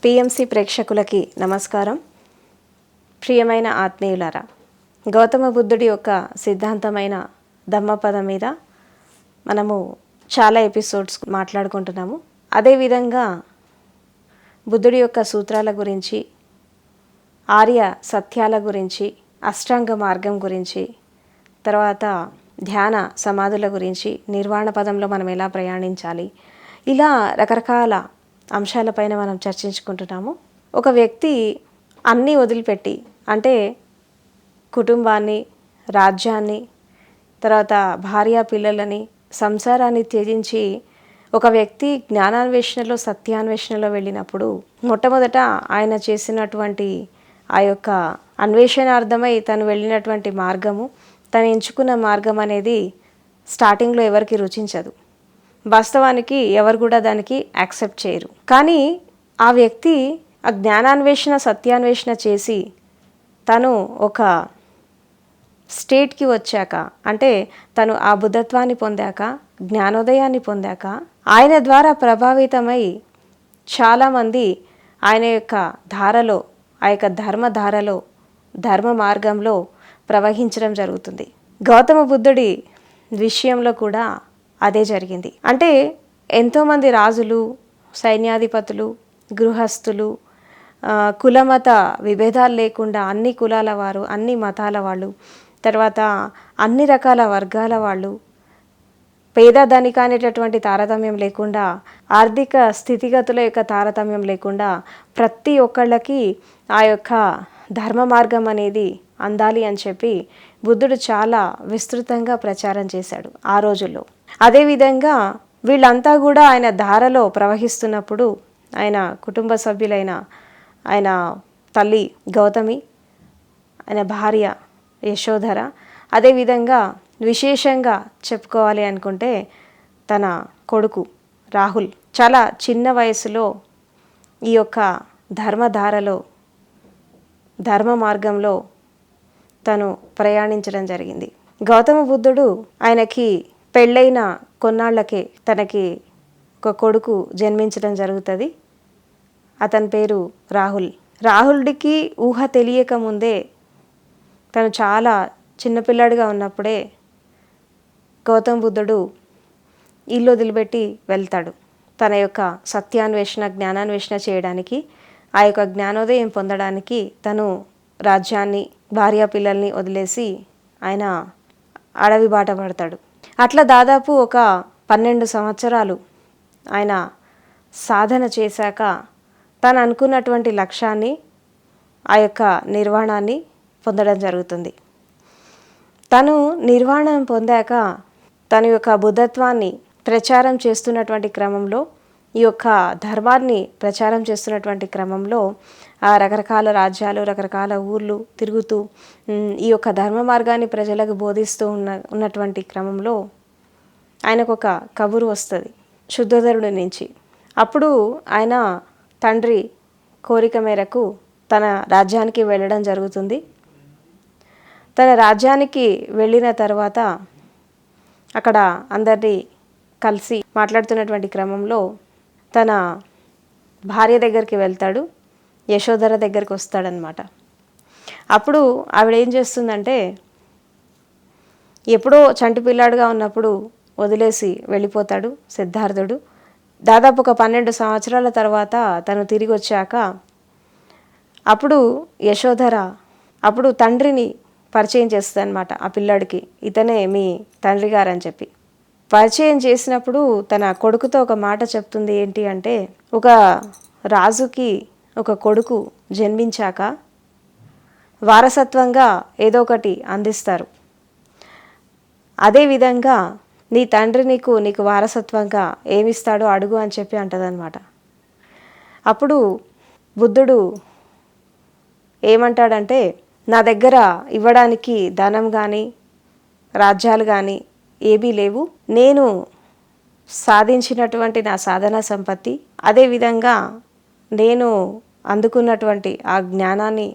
PMC ప్రేక్షకులకి నమస్కారం. ప్రియమైన ఆత్మీయులారా, గౌతమ బుద్ధుడి యొక్క సిద్ధాంతమైన ధమ్మపదం మీద మనము చాలా ఎపిసోడ్స్ మాట్లాడుకుంటున్నాము. అదేవిధంగా బుద్ధుడి యొక్క సూత్రాల గురించి, ఆర్య సత్యాల గురించి, అష్టాంగ మార్గం గురించి, తర్వాత ధ్యాన సమాధుల గురించి, నిర్వాణ పదంలో మనం ఎలా ప్రయాణించాలి, ఇలా రకరకాల అంశాలపైన మనం చర్చించుకుంటున్నాము. ఒక వ్యక్తి అన్నీ వదిలిపెట్టి, అంటే కుటుంబాన్ని, రాజ్యాన్ని, తర్వాత భార్య పిల్లలని, సంసారాన్ని త్యజించి ఒక వ్యక్తి జ్ఞానాన్వేషణలో, సత్యాన్వేషణలో వెళ్ళినప్పుడు మొట్టమొదట ఆయన చేసినటువంటి ఆ యొక్క అన్వేషణార్థమై తను వెళ్ళినటువంటి మార్గము, తను ఎంచుకున్న మార్గం అనేది స్టార్టింగ్లో ఎవరికి రుచించదు. వాస్తవానికి ఎవరు కూడా దానికి యాక్సెప్ట్ చేయరు. కానీ ఆ వ్యక్తి ఆ జ్ఞానాన్వేషణ, సత్యాన్వేషణ చేసి తను ఒక స్టేట్కి వచ్చాక, అంటే తను ఆ బుద్ధత్వాన్ని పొందాక, జ్ఞానోదయాన్ని పొందాక, ఆయన ద్వారా ప్రభావితమై చాలామంది ఆయన యొక్క ధారలో, ఆ యొక్క ధర్మధారలో, ధర్మ మార్గంలో ప్రవహించడం జరుగుతుంది. గౌతమ బుద్ధుడి విషయంలో కూడా అదే జరిగింది. అంటే ఎంతోమంది రాజులు, సైన్యాధిపతులు, గృహస్థులు, కులమత విభేదాలు లేకుండా అన్ని కులాల వారు, అన్ని మతాల వాళ్ళు, తర్వాత అన్ని రకాల వర్గాల వాళ్ళు, పేద ధనిక అనేటటువంటి తారతమ్యం లేకుండా, ఆర్థిక స్థితిగతుల యొక్క తారతమ్యం లేకుండా ప్రతి ఒక్కళ్ళకి ఆ యొక్క ధర్మ మార్గం అనేది అందాలి అని చెప్పి బుద్ధుడు చాలా విస్తృతంగా ప్రచారం చేశాడు ఆ రోజుల్లో. అదేవిధంగా వీళ్ళంతా కూడా ఆయన ధారలో ప్రవహిస్తున్నప్పుడు ఆయన కుటుంబ సభ్యులైన ఆయన తల్లి గౌతమి, ఆయన భార్య యశోధర, అదేవిధంగా విశేషంగా చెప్పుకోవాలి అనుకుంటే తన కొడుకు రాహుల్ చాలా చిన్న వయసులో ఈ యొక్క ధర్మధారలో, ధర్మ మార్గంలో తను ప్రయాణించడం జరిగింది. గౌతమ బుద్ధుడు ఆయనకి పెళ్ళైన కొన్నాళ్లకే తనకి ఒక కొడుకు జన్మించడం జరుగుతుంది. అతని పేరు రాహుల్. రాహుల్కి ఊహ తెలియక ముందే, తను చాలా చిన్నపిల్లాడిగా ఉన్నప్పుడే గౌతమ బుద్ధుడు ఇల్లు వదిలిపెట్టి వెళ్తాడు. తన యొక్క సత్యాన్వేషణ, జ్ఞానాన్వేషణ చేయడానికి, ఆ యొక్క జ్ఞానోదయం పొందడానికి తను రాజ్యాన్ని, భార్య పిల్లల్ని వదిలేసి ఆయన అడవి బాట పడతాడు. అట్లా దాదాపు ఒక 12 సంవత్సరాలు ఆయన సాధన చేశాక తను అనుకున్నటువంటి లక్ష్యాన్ని, ఆ యొక్క నిర్వాణాన్ని పొందడం జరుగుతుంది. తను నిర్వాణం పొందాక తన యొక్క బుద్ధత్వాన్ని ప్రచారం చేస్తున్నటువంటి క్రమంలో, ఈ యొక్క ధర్మాన్ని ప్రచారం చేస్తున్నటువంటి క్రమంలో రకరకాల రాజ్యాలు, రకరకాల ఊర్లు తిరుగుతూ ఈ యొక్క ధర్మ మార్గాన్ని ప్రజలకు బోధిస్తూ ఉన్నటువంటి క్రమంలో ఆయనకు ఒక కబురు వస్తుంది శుద్ధోదరుడి నుంచి. అప్పుడు ఆయన తండ్రి కోరిక మేరకు తన రాజ్యానికి వెళ్ళడం జరుగుతుంది. తన రాజ్యానికి వెళ్ళిన తర్వాత అక్కడ అందరినీ కలిసి మాట్లాడుతున్నటువంటి క్రమంలో తన భార్య దగ్గరికి వెళ్తాడు, యశోధర దగ్గరికి వస్తాడనమాట. అప్పుడు ఆవిడ ఏం చేస్తుందంటే, ఎప్పుడో చంటి పిల్లాడుగా ఉన్నప్పుడు వదిలేసి వెళ్ళిపోతాడు సిద్ధార్థుడు. దాదాపు ఒక 12 సంవత్సరాల తర్వాత తను తిరిగి వచ్చాక అప్పుడు యశోధర అప్పుడు తండ్రిని పరిచయం చేస్తుంది అనమాట ఆ పిల్లాడికి. ఇతనే మీ తండ్రి గారు అని చెప్పి పరిచయం చేసినప్పుడు తన కొడుకుతో ఒక మాట చెప్తుంది. ఏంటి అంటే, ఒక రాజుకి ఒక కొడుకు జన్మించాక వారసత్వంగా ఏదో ఒకటి అందిస్తారు. అదేవిధంగా నీ తండ్రి నీకు వారసత్వంగా ఏమిస్తాడో అడుగు అని చెప్పి అంటదనమాట. అప్పుడు బుద్ధుడు ఏమంటాడంటే, నా దగ్గర ఇవ్వడానికి ధనం కానీ రాజ్యాలు కానీ ఏమీ లేవు. నేను సాధించినటువంటి నా సాధన సంపత్తి, అదేవిధంగా నేను అందుకున్నటువంటి ఆ జ్ఞానాన్ని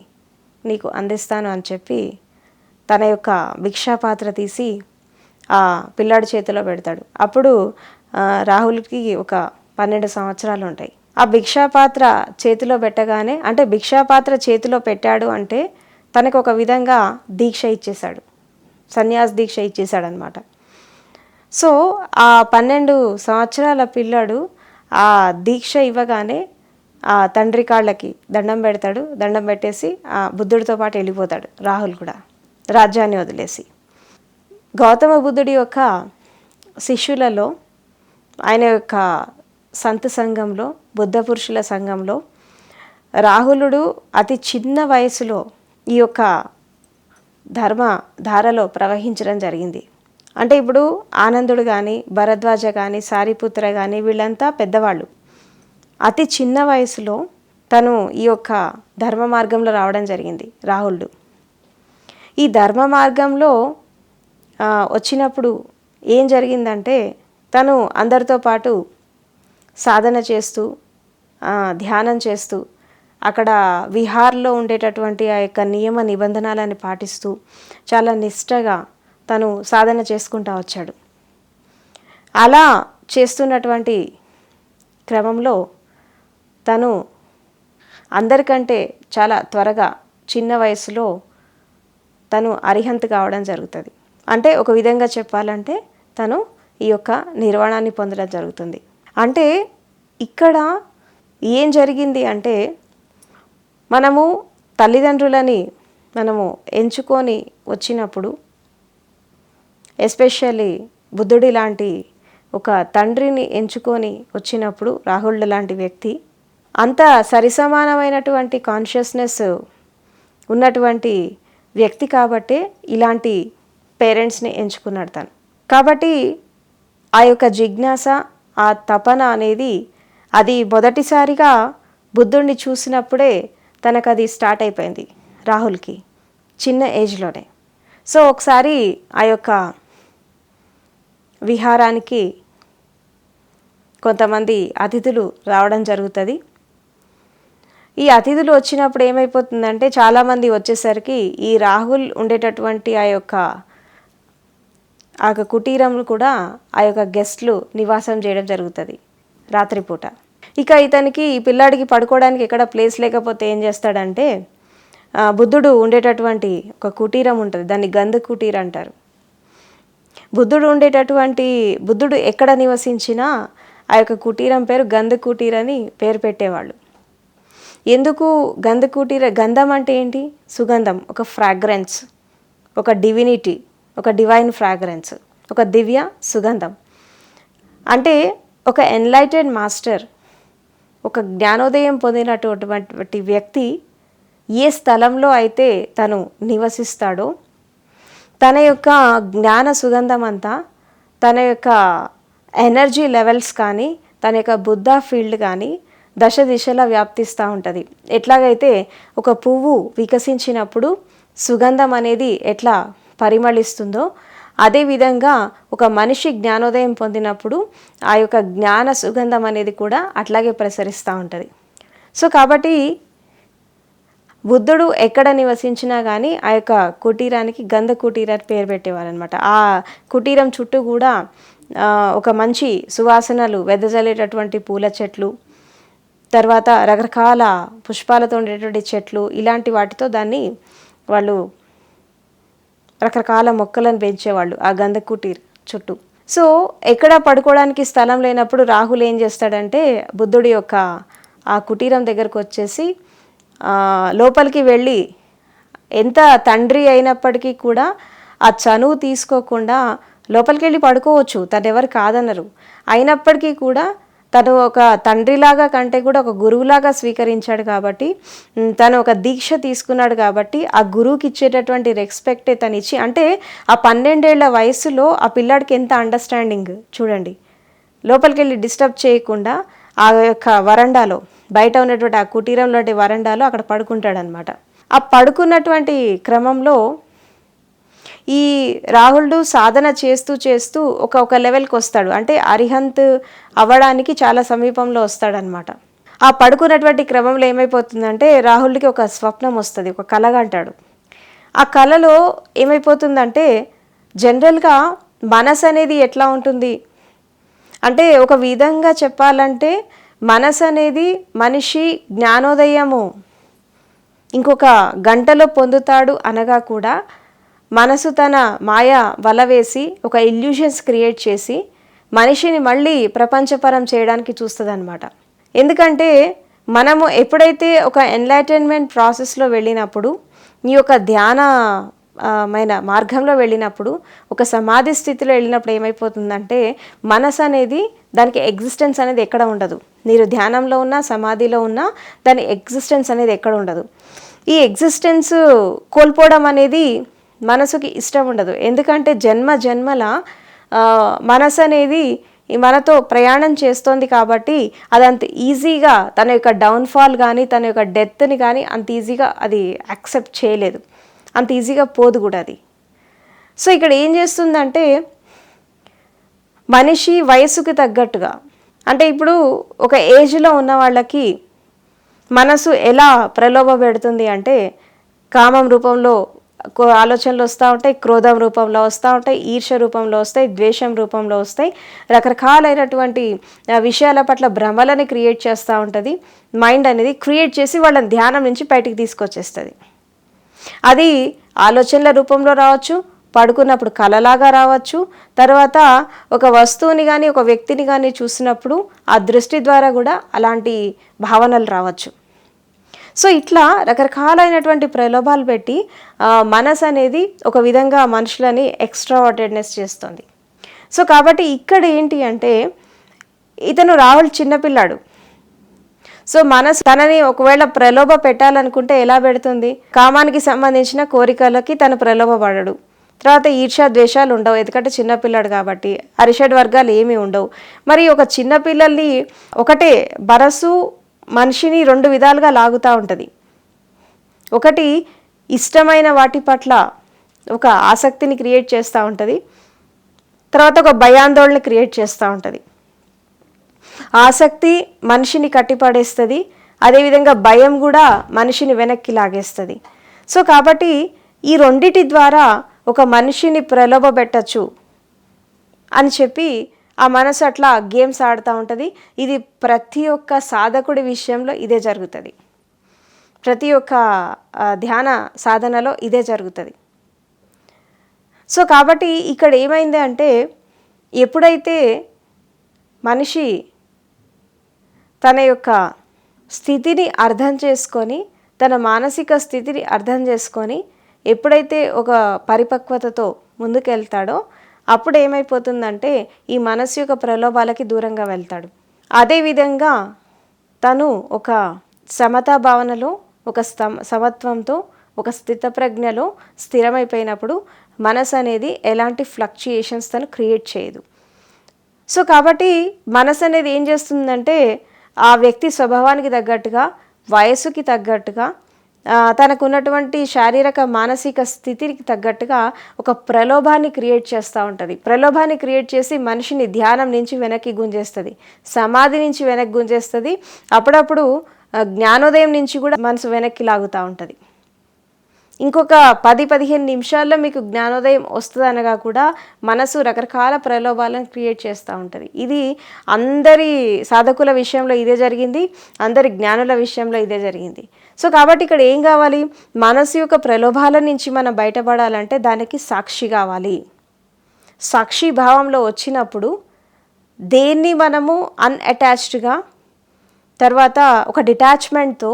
నీకు అందిస్తాను అని చెప్పి తన యొక్క భిక్షాపాత్ర తీసి ఆ పిల్లాడి చేతిలో పెడతాడు. అప్పుడు రాహుల్కి ఒక 12 సంవత్సరాలు ఉంటాయి. ఆ భిక్షాపాత్ర చేతిలో పెట్టగానే, అంటే భిక్షాపాత్ర చేతిలో పెట్టాడు అంటే తనకు ఒక విధంగా దీక్ష ఇచ్చేశాడు, సన్యాస దీక్ష ఇచ్చేశాడనమాట. సో ఆ 12 సంవత్సరాల పిల్లాడు ఆ దీక్ష ఇవ్వగానే ఆ తండ్రి కాళ్ళకి దండం పెడతాడు. దండం పెట్టేసి ఆ బుద్ధుడితో పాటు వెళ్ళిపోతాడు రాహుల్ కూడా, రాజ్యాన్ని వదిలేసి. గౌతమ బుద్ధుడి యొక్క శిష్యులలో, ఆయన యొక్క సంత సంఘంలో, బుద్ధ పురుషుల సంఘంలో రాహులుడు అతి చిన్న వయసులో ఈ యొక్క ధర్మ ధారలో ప్రవహించడం జరిగింది. అంటే ఇప్పుడు ఆనందుడు కానీ, భరద్వాజ కానీ, సారిపుత్ర కానీ వీళ్ళంతా పెద్దవాళ్ళు. అతి చిన్న వయసులో తను ఈ యొక్క ధర్మ మార్గంలో రావడం జరిగింది రాహులుడు. ఈ ధర్మ మార్గంలో వచ్చినప్పుడు ఏం జరిగిందంటే, తను అందరితో పాటు సాధన చేస్తూ, ధ్యానం చేస్తూ, అక్కడ విహార్లో ఉండేటటువంటి ఆ యొక్క నియమ నిబంధనలను పాటిస్తూ చాలా నిష్టగా తను సాధన చేసుకుంటూ వచ్చాడు. అలా చేస్తున్నటువంటి క్రమంలో తను అందరికంటే చాలా త్వరగా చిన్న వయసులో తను అరిహంత్ కావడం జరుగుతుంది. అంటే ఒక విధంగా చెప్పాలంటే తను ఈ యొక్క నిర్వాణాన్ని పొందడం జరుగుతుంది. అంటే ఇక్కడ ఏం జరిగింది అంటే, మనము తల్లిదండ్రులని మనము ఎంచుకొని వచ్చినప్పుడు, ఎస్పెషల్లీ బుద్ధుడి లాంటి ఒక తండ్రిని ఎంచుకొని వచ్చినప్పుడు, రాహుల్ లాంటి వ్యక్తి అంత సరిసమానమైనటువంటి కాన్షియస్నెస్ ఉన్నటువంటి వ్యక్తి కాబట్టే ఇలాంటి పేరెంట్స్ని ఎంచుకున్నాడు తను. కాబట్టి ఆ యొక్క జిజ్ఞాస, ఆ తపన అనేది అది మొదటిసారిగా బుద్ధుడిని చూసినప్పుడే తనకు అది స్టార్ట్ అయిపోయింది రాహుల్కి, చిన్న ఏజ్లోనే. సో ఒకసారి ఆ యొక్క విహారానికి కొంతమంది అతిథులు రావడం జరుగుతుంది. ఈ అతిథులు వచ్చినప్పుడు ఏమైపోతుందంటే, చాలామంది వచ్చేసరికి ఈ రాహుల్ ఉండేటటువంటి ఆ యొక్క కుటీరంలో కూడా ఆ యొక్క గెస్ట్లు నివాసం చేయడం జరుగుతుంది రాత్రిపూట. ఇక ఇతనికి, ఈ పిల్లాడికి పడుకోవడానికి ఎక్కడ ప్లేస్ లేకపోతే ఏం చేస్తాడంటే, బుద్ధుడు ఉండేటటువంటి ఒక కుటీరం ఉంటుంది, దాన్ని గంధ కుటీర్ అంటారు. బుద్ధుడు ఎక్కడ నివసించినా ఆ యొక్క కుటీరం పేరు గంధ కుటీర్ అని పేరు పెట్టేవాళ్ళు. ఎందుకు గంధ కుటీర? గంధం అంటే ఏంటి? సుగంధం, ఒక ఫ్రాగ్రెన్స్, ఒక డివినిటీ, ఒక డివైన్ ఫ్రాగ్రెన్స్, ఒక దివ్య సుగంధం. అంటే ఒక ఎన్లైటెడ్ మాస్టర్, ఒక జ్ఞానోదయం పొందినటువంటి వ్యక్తి ఏ స్థలంలో అయితే తను నివసిస్తాడో, తన యొక్క జ్ఞాన సుగంధం అంతా, తన యొక్క ఎనర్జీ లెవెల్స్ కానీ, తన యొక్క బుద్ధ ఫీల్డ్ కానీ దశ దిశలా వ్యాప్తిస్తూ ఉంటుంది. ఎట్లాగైతే ఒక పువ్వు వికసించినప్పుడు సుగంధం అనేది ఎట్లా పరిమళిస్తుందో, అదేవిధంగా ఒక మనిషి జ్ఞానోదయం పొందినప్పుడు ఆ యొక్క జ్ఞాన సుగంధం అనేది కూడా అట్లాగే ప్రసరిస్తూ ఉంటుంది. సో కాబట్టి బుద్ధుడు ఎక్కడ నివసించినా కానీ ఆ యొక్క కుటీరానికి గంధ కుటీర పేరు పెట్టేవారు అనమాట. ఆ కుటీరం చుట్టూ కూడా ఒక మంచి సువాసనలు వెదజల్లేటటువంటి పూల చెట్లు, తర్వాత రకరకాల పుష్పాలతో ఉండేటువంటి చెట్లు, ఇలాంటి వాటితో దాన్ని వాళ్ళు రకరకాల మొక్కలను పెంచేవాళ్ళు ఆ గంధ కుటీర్ చుట్టూ. సో ఎక్కడ పడుకోవడానికి స్థలం లేనప్పుడు రాహుల్ ఏం చేస్తాడంటే, బుద్ధుడి యొక్క ఆ కుటీరం దగ్గరకు వచ్చేసి లోపలికి వెళ్ళి, ఎంత తండ్రి అయినప్పటికీ కూడా ఆ చనువు తీసుకోకుండా లోపలికి వెళ్ళి పడుకోవచ్చు, తను ఎవరు కాదనరు. అయినప్పటికీ కూడా తను ఒక తండ్రిలాగా కంటే కూడా ఒక గురువులాగా స్వీకరించాడు కాబట్టి, తను ఒక దీక్ష తీసుకున్నాడు కాబట్టి ఆ గురువుకి ఇచ్చేటటువంటి రెస్పెక్టే తను ఇచ్చి, అంటే ఆ 12 ఏళ్ల వయసులో ఆ పిల్లాడికి ఎంత అండర్స్టాండింగ్ చూడండి. లోపలికి వెళ్ళి డిస్టర్బ్ చేయకుండా ఆ యొక్క వరండాలో, బయట ఉన్నటువంటి ఆ కుటీరంలోని వరండాలో అక్కడ పడుకుంటాడనమాట. ఆ పడుకున్నటువంటి క్రమంలో ఈ రాహుల్డు సాధన చేస్తూ చేస్తూ ఒక లెవెల్కి వస్తాడు. అంటే అరిహంత్ అవ్వడానికి చాలా సమీపంలో వస్తాడనమాట. ఆ పడుకున్నటువంటి క్రమంలో ఏమైపోతుందంటే, రాహుల్కి ఒక స్వప్నం వస్తుంది, ఒక కలగా అంటాడు. ఆ కలలో ఏమైపోతుందంటే, జనరల్గా మనసు అనేది ఎట్లా ఉంటుంది అంటే, ఒక విధంగా చెప్పాలంటే మనసు అనేది మనిషి జ్ఞానోదయము ఇంకొక గంటలో పొందుతాడు అనగా కూడా మనసు తన మాయ వల వేసి ఒక ఇల్యూషన్స్ క్రియేట్ చేసి మనిషిని మళ్ళీ ప్రపంచపరం చేయడానికి చూస్తుంది అనమాట. ఎందుకంటే మనము ఎప్పుడైతే ఒక ఎన్లైటన్మెంట్ ప్రాసెస్లో వెళ్ళినప్పుడు, ఈ యొక్క ధ్యానమైన మార్గంలో వెళ్ళినప్పుడు, ఒక సమాధి స్థితిలో వెళ్ళినప్పుడు ఏమైపోతుందంటే మనసు అనేది దానికి ఎగ్జిస్టెన్స్ అనేది ఎక్కడ ఉండదు. మీరు ధ్యానంలో ఉన్నా సమాధిలో ఉన్నా దాని ఎగ్జిస్టెన్స్ అనేది ఎక్కడ ఉండదు. ఈ ఎగ్జిస్టెన్స్ కోల్పోవడం అనేది మనసుకి ఇష్టం ఉండదు. ఎందుకంటే జన్మ జన్మల మనసు అనేది మనతో ప్రయాణం చేస్తోంది కాబట్టి అది అంత ఈజీగా తన యొక్క డౌన్ఫాల్ కానీ తన యొక్క డెత్ని కానీ అంత ఈజీగా అది యాక్సెప్ట్ చేయలేదు, అంత ఈజీగా పోదు కూడా అది. సో ఇక్కడ ఏం చేస్తుందంటే మనిషి వయసుకి తగ్గట్టుగా, అంటే ఇప్పుడు ఒక ఏజ్లో ఉన్న వాళ్ళకి మనసు ఎలా ప్రలోభ పెడుతుంది అంటే కామం రూపంలో ఆలోచనలు వస్తూ ఉంటాయి, క్రోధం రూపంలో వస్తూ ఉంటాయి, ఈర్ష్య రూపంలో వస్తాయి, ద్వేషం రూపంలో వస్తాయి, రకరకాలైనటువంటి విషయాల పట్ల భ్రమలని క్రియేట్ చేస్తూ ఉంటుంది. మైండ్ అనేది క్రియేట్ చేసి వాళ్ళని ధ్యానం నుంచి బయటికి తీసుకొచ్చేస్తుంది. అది ఆలోచనల రూపంలో రావచ్చు, పడుకున్నప్పుడు కలలాగా రావచ్చు, తర్వాత ఒక వస్తువుని కానీ ఒక వ్యక్తిని కానీ చూసినప్పుడు ఆ దృష్టి ద్వారా కూడా అలాంటి భావనలు రావచ్చు. సో ఇట్లా రకరకాలైనటువంటి ప్రలోభాలు పెట్టి మనసు అనేది ఒక విధంగా మనుషులని ఎక్స్ట్రావర్టెడ్నెస్ చేస్తుంది. సో కాబట్టి ఇక్కడ ఏంటి అంటే ఇతను రాహుల్ చిన్నపిల్లాడు. సో మనసు తనని ఒకవేళ ప్రలోభ పెట్టాలనుకుంటే ఎలా పెడుతుంది? కామానికి సంబంధించిన కోరికలకి తను ప్రలోభపడడు. తర్వాత ఈర్ష్య ద్వేషాలు ఉండవు, ఎందుకంటే చిన్నపిల్లాడు కాబట్టి. అరిషడ్ వర్గాలు ఏమీ ఉండవు. మరి ఒక చిన్నపిల్లల్ని ఒకటే బరసు మనిషిని రెండు విధాలుగా లాగుతూ ఉంటుంది. ఒకటి ఇష్టమైన వాటి పట్ల ఒక ఆసక్తిని క్రియేట్ చేస్తూ ఉంటుంది, తర్వాత ఒక భయాందోళన క్రియేట్ చేస్తూ ఉంటుంది. ఆసక్తి మనిషిని కట్టిపడేస్తుంది, అదేవిధంగా భయం కూడా మనిషిని వెనక్కి లాగేస్తుంది. సో కాబట్టి ఈ రెండిటి ద్వారా ఒక మనిషిని ప్రలోభ పెట్టచ్చు అని చెప్పి ఆ మనసు అట్లా గేమ్స్ ఆడుతూ ఉంటుంది. ఇది ప్రతి ఒక్క సాధకుడి విషయంలో ఇదే జరుగుతుంది, ప్రతి ఒక్క ధ్యాన సాధనలో ఇదే జరుగుతుంది. సో కాబట్టి ఇక్కడ ఏమైంది అంటే ఎప్పుడైతే మనిషి తన యొక్క స్థితిని అర్థం చేసుకొని, తన మానసిక స్థితిని అర్థం చేసుకొని ఎప్పుడైతే ఒక పరిపక్వతతో ముందుకెళ్తాడో అప్పుడు ఏమైపోతుందంటే ఈ మనసు యొక్క ప్రలోభాలకి దూరంగా వెళ్తాడు. అదేవిధంగా తను ఒక సమతా భావనలో, ఒక సమత్వంతో, ఒక స్థితప్రజ్ఞలో స్థిరమైపోయినప్పుడు మనసు అనేది ఎలాంటి ఫ్లక్చుయేషన్స్ తను క్రియేట్ చేయదు. సో కాబట్టి మనసు అనేది ఏం చేస్తుందంటే ఆ వ్యక్తి స్వభావానికి తగ్గట్టుగా, వయసుకి తగ్గట్టుగా, తనకున్నటువంటి శారీరక మానసిక స్థితికి తగ్గట్టుగా ఒక ప్రలోభాన్ని క్రియేట్ చేస్తూ ఉంటుంది. ప్రలోభాన్ని క్రియేట్ చేసి మనిషిని ధ్యానం నుంచి వెనక్కి గుంజేస్తుంది, సమాధి నుంచి వెనక్కి గుంజేస్తుంది, అప్పుడప్పుడు జ్ఞానోదయం నుంచి కూడా మనసు వెనక్కి లాగుతూ ఉంటుంది. ఇంకొక 10-15 నిమిషాల్లో మీకు జ్ఞానోదయం వస్తుంది అనగా కూడా మనసు రకరకాల ప్రలోభాలను క్రియేట్ చేస్తూ ఉంటుంది. ఇది అందరి సాధకుల విషయంలో ఇదే జరిగింది, అందరి జ్ఞానుల విషయంలో ఇదే జరిగింది. సో కాబట్టి ఇక్కడ ఏం కావాలి? మనసు యొక్క ప్రలోభాల నుంచి మనం బయటపడాలంటే దానికి సాక్షి కావాలి. సాక్షి భావంలో వచ్చినప్పుడు దేన్ని మనము అన్అటాచ్డ్గా, తర్వాత ఒక డిటాచ్మెంట్తో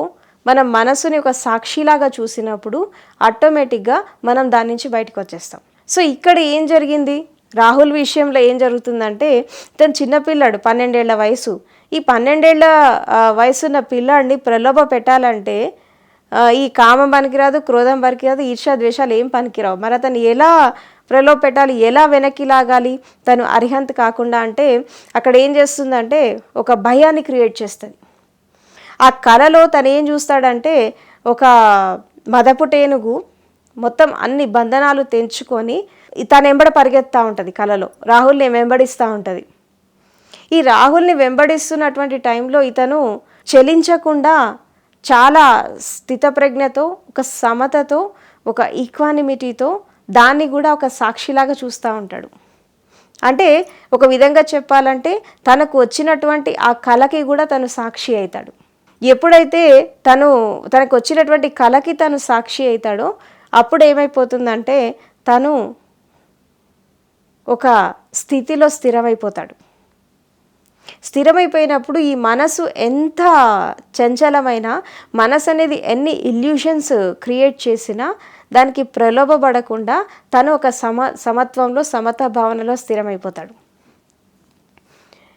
మనం మనసుని ఒక సాక్షిలాగా చూసినప్పుడు ఆటోమేటిక్గా మనం దాని నుంచి బయటకు వచ్చేస్తాం. సో ఇక్కడ ఏం జరిగింది? రాహుల్ విషయంలో ఏం జరుగుతుందంటే తను చిన్నపిల్లాడు, 12 ఏళ్ల వయసు. ఈ 12 ఏళ్ల వయసున్న పిల్లాడిని ప్రలోభ పెట్టాలంటే ఈ కామం పనికిరాదు, క్రోధం పనికిరాదు, ఈర్ష్య ద్వేషాలు ఏం పనికిరావు. మరి అతను ఎలా ప్రలోభ పెట్టాలి, ఎలా వెనక్కి లాగాలి తను అర్హంత్ కాకుండా అంటే అక్కడ ఏం చేస్తుందంటే ఒక భయాన్ని క్రియేట్ చేస్తుంది. ఆ కళలో తను ఏం చూస్తాడంటే ఒక మదపు టేనుగు మొత్తం అన్ని బంధనాలు తెంచుకొని తను వెంబడ పరిగెత్తా ఉంటుంది. కళలో రాహుల్ని వెంబడిస్తూ ఉంటుంది. ఈ రాహుల్ని వెంబడిస్తున్నటువంటి టైంలో ఇతను చలించకుండా చాలా స్థితప్రజ్ఞతో, ఒక సమతతో, ఒక ఈక్వానిమిటీతో దాన్ని కూడా ఒక సాక్షిలాగా చూస్తూ ఉంటాడు. అంటే ఒక విధంగా చెప్పాలంటే తనకు వచ్చినటువంటి ఆ కళకి కూడా తను సాక్షి అవుతాడు. ఎప్పుడైతే తనకు వచ్చినటువంటి కళకి తను సాక్షి అవుతాడో అప్పుడు ఏమైపోతుందంటే తను ఒక స్థితిలో స్థిరమైపోతాడు. స్థిరమైపోయినప్పుడు ఈ మనసు ఎంత చంచలమైన, మనసు అనేది ఎన్ని ఇల్యూషన్స్ క్రియేట్ చేసినా దానికి ప్రలోభపడకుండా తను ఒక సమత్వంలో, సమతా భావనలో స్థిరమైపోతాడు.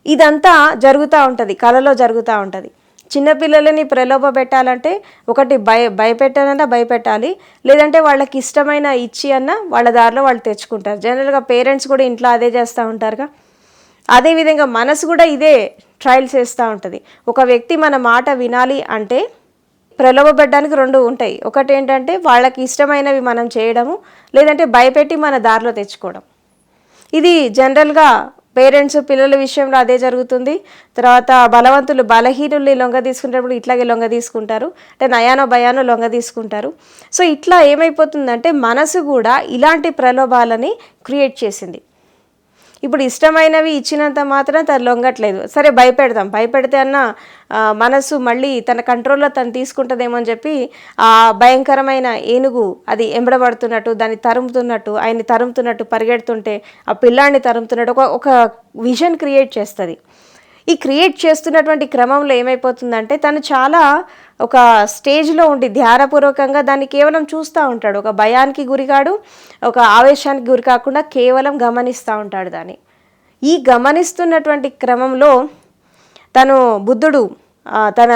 ఇదంతా జరుగుతూ ఉంటుంది, కళలో జరుగుతూ ఉంటుంది. చిన్నపిల్లలని ప్రలోభ పెట్టాలంటే ఒకటి భయపెట్టాలన్నా భయపెట్టాలి, లేదంటే వాళ్ళకి ఇష్టమైన ఇచ్చి అన్న వాళ్ళ దారిలో వాళ్ళు తెచ్చుకుంటారు. జనరల్గా పేరెంట్స్ కూడా ఇంట్లో అదే చేస్తూ ఉంటారుగా. అదేవిధంగా మనసు కూడా ఇదే ట్రయల్స్ చేస్తూ ఉంటుంది. ఒక వ్యక్తి మన మాట వినాలి అంటే ప్రలోభ పెట్టడానికి రెండు ఉంటాయి. ఒకటి ఏంటంటే వాళ్ళకి ఇష్టమైనవి మనం చేయడము, లేదంటే భయపెట్టి మన దారిలో తెచ్చుకోవడం. ఇది జనరల్గా పేరెంట్స్ పిల్లల విషయంలో అదే జరుగుతుంది. తర్వాత బలవంతులు బలహీనుల్ని లొంగ తీసుకునేటప్పుడు ఇట్లాగే లొంగ తీసుకుంటారు, అంటే నయానో భయానో లొంగ తీసుకుంటారు. సో ఇట్లా ఏమైపోతుందంటే మనసు కూడా ఇలాంటి ప్రలోభాలని క్రియేట్ చేసింది. ఇప్పుడు ఇష్టమైనవి ఇచ్చినంత మాత్రం తను లొంగట్లేదు. సరే భయపెడితే అన్న మనసు మళ్ళీ తన కంట్రోల్లో తను తీసుకుంటుందేమో అని చెప్పి ఆ భయంకరమైన ఏనుగు అది ఎంబడబడుతున్నట్టు, దాన్ని తరుముతున్నట్టు, ఆయన్ని తరుముతున్నట్టు పరిగెడుతుంటే ఆ పిల్లాన్ని తరుముతున్నట్టు ఒక విజన్ క్రియేట్ చేస్తుంది. ఈ క్రియేట్ చేస్తున్నటువంటి క్రమంలో ఏమైపోతుందంటే తను చాలా ఒక స్టేజ్లో ఉండి ధ్యానపూర్వకంగా దాన్ని కేవలం చూస్తూ ఉంటాడు. ఒక భయానికి గురికాడు, ఒక ఆవేశానికి గురి కాకుండా కేవలం గమనిస్తూ ఉంటాడు దాన్ని. ఈ గమనిస్తున్నటువంటి క్రమంలో బుద్ధుడు తన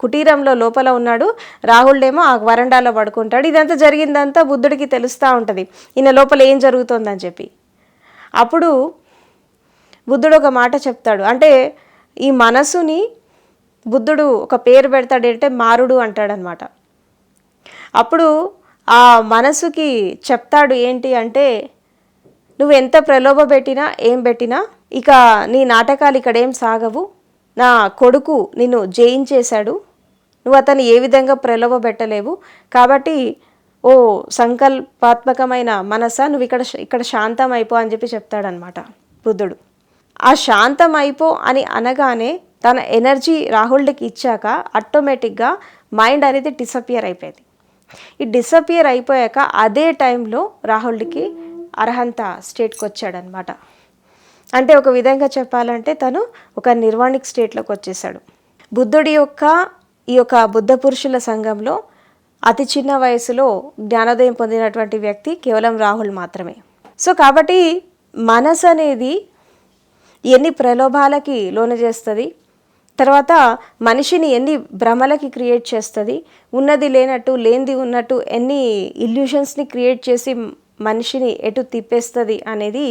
కుటీరంలో లోపల ఉన్నాడు, రాహుల్డేమో ఆ వరండాలో పడుకుంటాడు. ఇదంతా జరిగిందంతా బుద్ధుడికి తెలుస్తూ ఉంటుంది, ఈయన లోపల ఏం జరుగుతుందని చెప్పి. అప్పుడు బుద్ధుడు ఒక మాట చెప్తాడు. అంటే ఈ మనసుని బుద్ధుడు ఒక పేరు పెడతాడు, అంటే మారుడు అంటాడనమాట. అప్పుడు ఆ మనసుకి చెప్తాడు ఏంటి అంటే, నువ్వు ఎంత ప్రలోభ పెట్టినా ఏం పెట్టినా ఇక నీ నాటకాలు ఇక్కడేం సాగవు. నా కొడుకు నిన్ను జయించేశాడు, నువ్వు అతన్ని ఏ విధంగా ప్రలోభ పెట్టలేవు. కాబట్టి ఓ సంకల్పాత్మకమైన మనసా, నువ్వు ఇక్కడ శాంతం అయిపో అని చెప్పి చెప్తాడనమాట బుద్ధుడు. ఆ శాంతం అయిపో అని అనగానే తన ఎనర్జీ రాహుల్కి ఇచ్చాక ఆటోమేటిక్గా మైండ్ అనేది డిసపియర్ అయిపోయింది. ఈ డిసపియర్ అయిపోయాక అదే టైంలో రాహుల్కి అర్హంత స్టేట్కి వచ్చాడనమాట. అంటే ఒక విధంగా చెప్పాలంటే తను ఒక నిర్వాణిక్ స్టేట్లోకి వచ్చేసాడు. బుద్ధుడి ఈ యొక్క బుద్ధ పురుషుల సంఘంలో అతి చిన్న వయసులో జ్ఞానోదయం పొందినటువంటి వ్యక్తి కేవలం రాహుల్ మాత్రమే. సో కాబట్టి మనసు అనేది ఎన్ని ప్రలోభాలకి లోను చేస్తుంది, తర్వాత మనిషిని ఎన్ని భ్రమలకి క్రియేట్ చేస్తుంది, ఉన్నది లేనట్టు లేనిది ఉన్నట్టు ఎన్ని ఇల్యూషన్స్ని క్రియేట్ చేసి మనిషిని ఎటు తిప్పేస్తుంది అనేది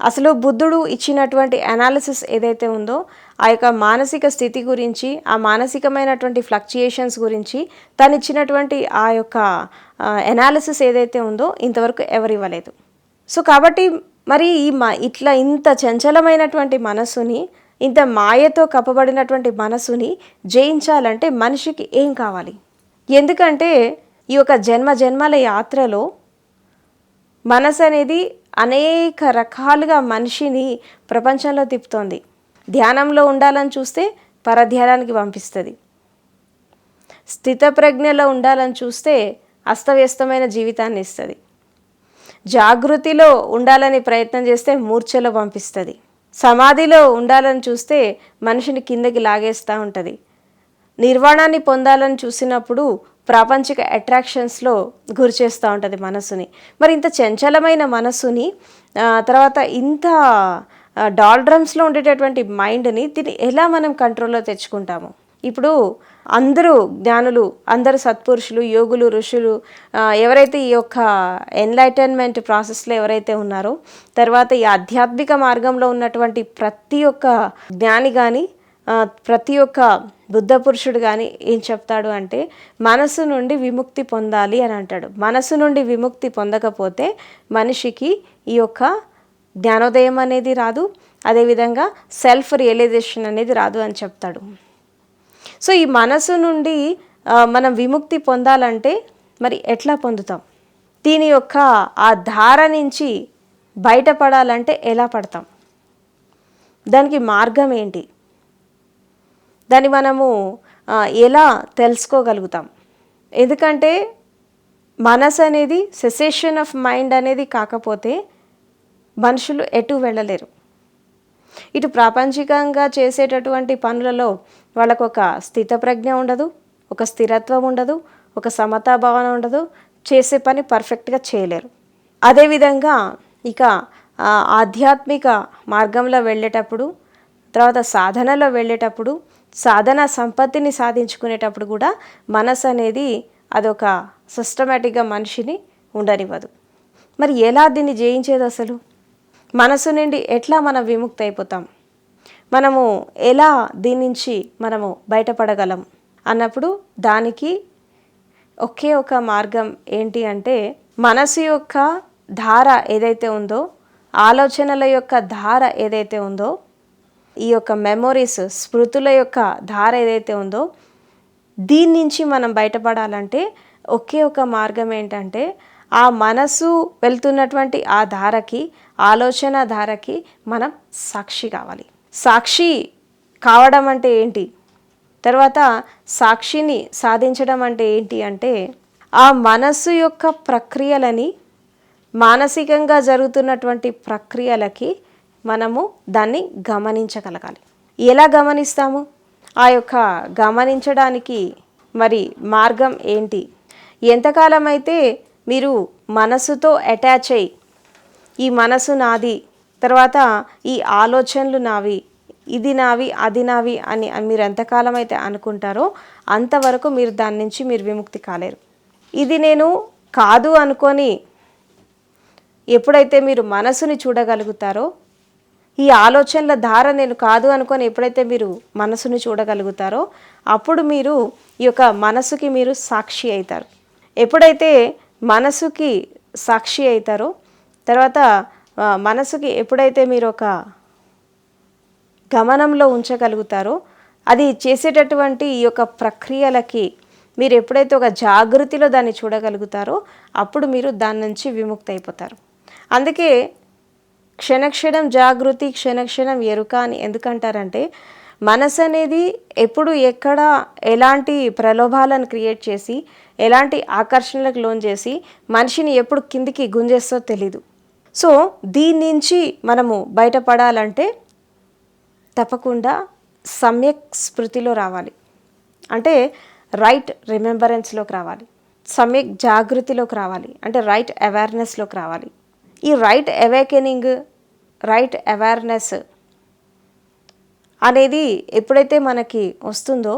అసలు బుద్ధుడు ఇచ్చినటువంటి అనాలిసిస్ ఏదైతే ఉందో ఆ యొక్క మానసిక స్థితి గురించి, ఆ మానసికమైనటువంటి ఫ్లక్చుయేషన్స్ గురించి తను ఇచ్చినటువంటి ఆ యొక్క అనాలిసిస్ ఏదైతే ఉందో ఇంతవరకు ఎవరు ఇవ్వలేదు. సో కాబట్టి మరి ఇట్లా ఇంత చంచలమైనటువంటి మనసుని, ఇంత మాయతో కప్పబడినటువంటి మనసుని జయించాలంటే మనిషికి ఏం కావాలి? ఎందుకంటే ఈ యొక్క జన్మల యాత్రలో మనసు అనేది అనేక రకాలుగా మనిషిని ప్రపంచంలో తిప్పుతోంది. ధ్యానంలో ఉండాలని చూస్తే పరధ్యానానికి పంపిస్తుంది, స్థితప్రజ్ఞలో ఉండాలని చూస్తే అస్తవ్యస్తమైన జీవితాన్ని ఇస్తుంది, జాగృతిలో ఉండాలని ప్రయత్నం చేస్తే మూర్ఛలో పంపిస్తుంది, సమాధిలో ఉండాలని చూస్తే మనిషిని కిందకి లాగేస్తూ ఉంటుంది, నిర్వాణాన్ని పొందాలని చూసినప్పుడు ప్రాపంచిక అట్రాక్షన్స్లో గురి చేస్తూ ఉంటుంది మనసుని. మరి ఇంత చంచలమైన మనసుని, తర్వాత ఇంత డాల్డ్రమ్స్లో ఉండేటటువంటి మైండ్ని దీన్ని ఎలా మనం కంట్రోల్లో తెచ్చుకుంటాము? ఇప్పుడు అందరూ జ్ఞానులు, అందరూ సత్పురుషులు, యోగులు, ఋషులు ఎవరైతే ఈ యొక్క ఎన్లైటన్మెంట్ ప్రాసెస్లో ఎవరైతే ఉన్నారో, తర్వాత ఈ ఆధ్యాత్మిక మార్గంలో ఉన్నటువంటి ప్రతి ఒక్క జ్ఞాని కానీ, ప్రతి ఒక్క బుద్ధ పురుషుడు కానీ ఏం చెప్తాడు అంటే మనసు నుండి విముక్తి పొందాలి అని అంటాడు. మనసు నుండి విముక్తి పొందకపోతే మనిషికి ఈ యొక్క జ్ఞానోదయం అనేది రాదు, అదేవిధంగా సెల్ఫ్ రియలైజేషన్ అనేది రాదు అని చెప్తాడు. సో ఈ మనసు నుండి మనం విముక్తి పొందాలంటే మరి ఎట్లా పొందుతాం? దీని యొక్క ఆ ధార నుంచి బయటపడాలంటే ఎలా పడతాం, దానికి మార్గం ఏంటి, దాన్ని మనము ఎలా తెలుసుకోగలుగుతాం? ఎందుకంటే మనసు అనేది సెసేషన్ ఆఫ్ మైండ్ అనేది కాకపోతే మనుషులు ఎటు వెళ్ళలేరు. ఇటు ప్రాపంచికంగా చేసేటటువంటి పనులలో వాళ్ళకు ఒక స్థితప్రజ్ఞ ఉండదు, ఒక స్థిరత్వం ఉండదు, ఒక సమతాభావన ఉండదు, చేసే పని పర్ఫెక్ట్గా చేయలేరు. అదేవిధంగా ఇక ఆధ్యాత్మిక మార్గంలో వెళ్ళేటప్పుడు, తర్వాత సాధనలో వెళ్ళేటప్పుడు, సాధన సంపత్తిని సాధించుకునేటప్పుడు కూడా మనసు అనేది అదొక సిస్టమేటిక్గా మనిషిని ఉండనివ్వదు. మరి ఎలా దీన్ని జయించేది? అసలు మనసు నుండి ఎట్లా మనం విముక్తి అయిపోతాం, మనము ఎలా దీని నుంచి మనము బయటపడగలం అన్నప్పుడు దానికి ఒకే ఒక మార్గం ఏంటి అంటే, మనసు యొక్క ధార ఏదైతే ఉందో, ఆలోచనల యొక్క ధార ఏదైతే ఉందో, ఈ యొక్క మెమొరీస్ స్మృతుల యొక్క ధార ఏదైతే ఉందో, దీని నుంచి మనం బయటపడాలంటే ఒకే ఒక మార్గం ఏంటంటే, ఆ మనసు వెళ్తున్నటువంటి ఆ ధారకి, ఆలోచన ధారకి మనం సాక్షి కావాలి. సాక్షి కావడం అంటే ఏంటి, తర్వాత సాక్షిని సాధించడం అంటే ఏంటి అంటే, ఆ మనసు యొక్క ప్రక్రియలని, మానసికంగా జరుగుతున్నటువంటి ప్రక్రియలకి మనము దాన్ని గమనించగలగాలి. ఎలా గమనిస్తాము? ఆ యొక్క గమనించడానికి మరి మార్గం ఏంటి? ఎంతకాలం అయితే మీరు మనసుతో అటాచ్ అయ్యి, ఈ మనసు నాది, తర్వాత ఈ ఆలోచనలు నావి, ఇది నావి, అది నావి అని మీరు ఎంతకాలం అయితే అనుకుంటారో అంతవరకు మీరు దాని నుంచి మీరు విముక్తి కాలేరు. ఇది నేను కాదు అనుకొని ఎప్పుడైతే మీరు మనసుని చూడగలుగుతారో, ఈ ఆలోచనల ధార నేను కాదు అనుకొని ఎప్పుడైతే మీరు మనసుని చూడగలుగుతారో అప్పుడు మీరు ఈ యొక్క మనసుకి మీరు సాక్షి అవుతారు. ఎప్పుడైతే మనసుకి సాక్షి అవుతారో, తర్వాత మనసుకి ఎప్పుడైతే మీరు ఒక గమనంలో ఉంచగలుగుతారో, అది చేసేటటువంటి ఈ యొక్క ప్రక్రియలకి మీరు ఎప్పుడైతే ఒక జాగృతిలో దాన్ని చూడగలుగుతారో అప్పుడు మీరు దాని నుంచి విముక్తి అయిపోతారు. అందుకే క్షణక్షణం జాగృతి, క్షణక్షణం ఎరుక అని ఎందుకంటారంటే, మనసు అనేది ఎప్పుడు ఎక్కడ ఎలాంటి ప్రలోభాలను క్రియేట్ చేసి, ఎలాంటి ఆకర్షణలకు లోన్ చేసి మనిషిని ఎప్పుడు కిందికి గుంజేస్తో తెలీదు. సో దీని నుంచి మనము బయటపడాలంటే తప్పకుండా సమ్యక్ స్మృతిలో రావాలి, అంటే రైట్ రిమెంబరెన్స్లోకి రావాలి, సమ్యక్ జాగృతిలోకి రావాలి, అంటే రైట్ అవేర్నెస్లోకి రావాలి. ఈ రైట్ అవేకెనింగ్, రైట్ అవేర్నెస్ అనేది ఎప్పుడైతే మనకి వస్తుందో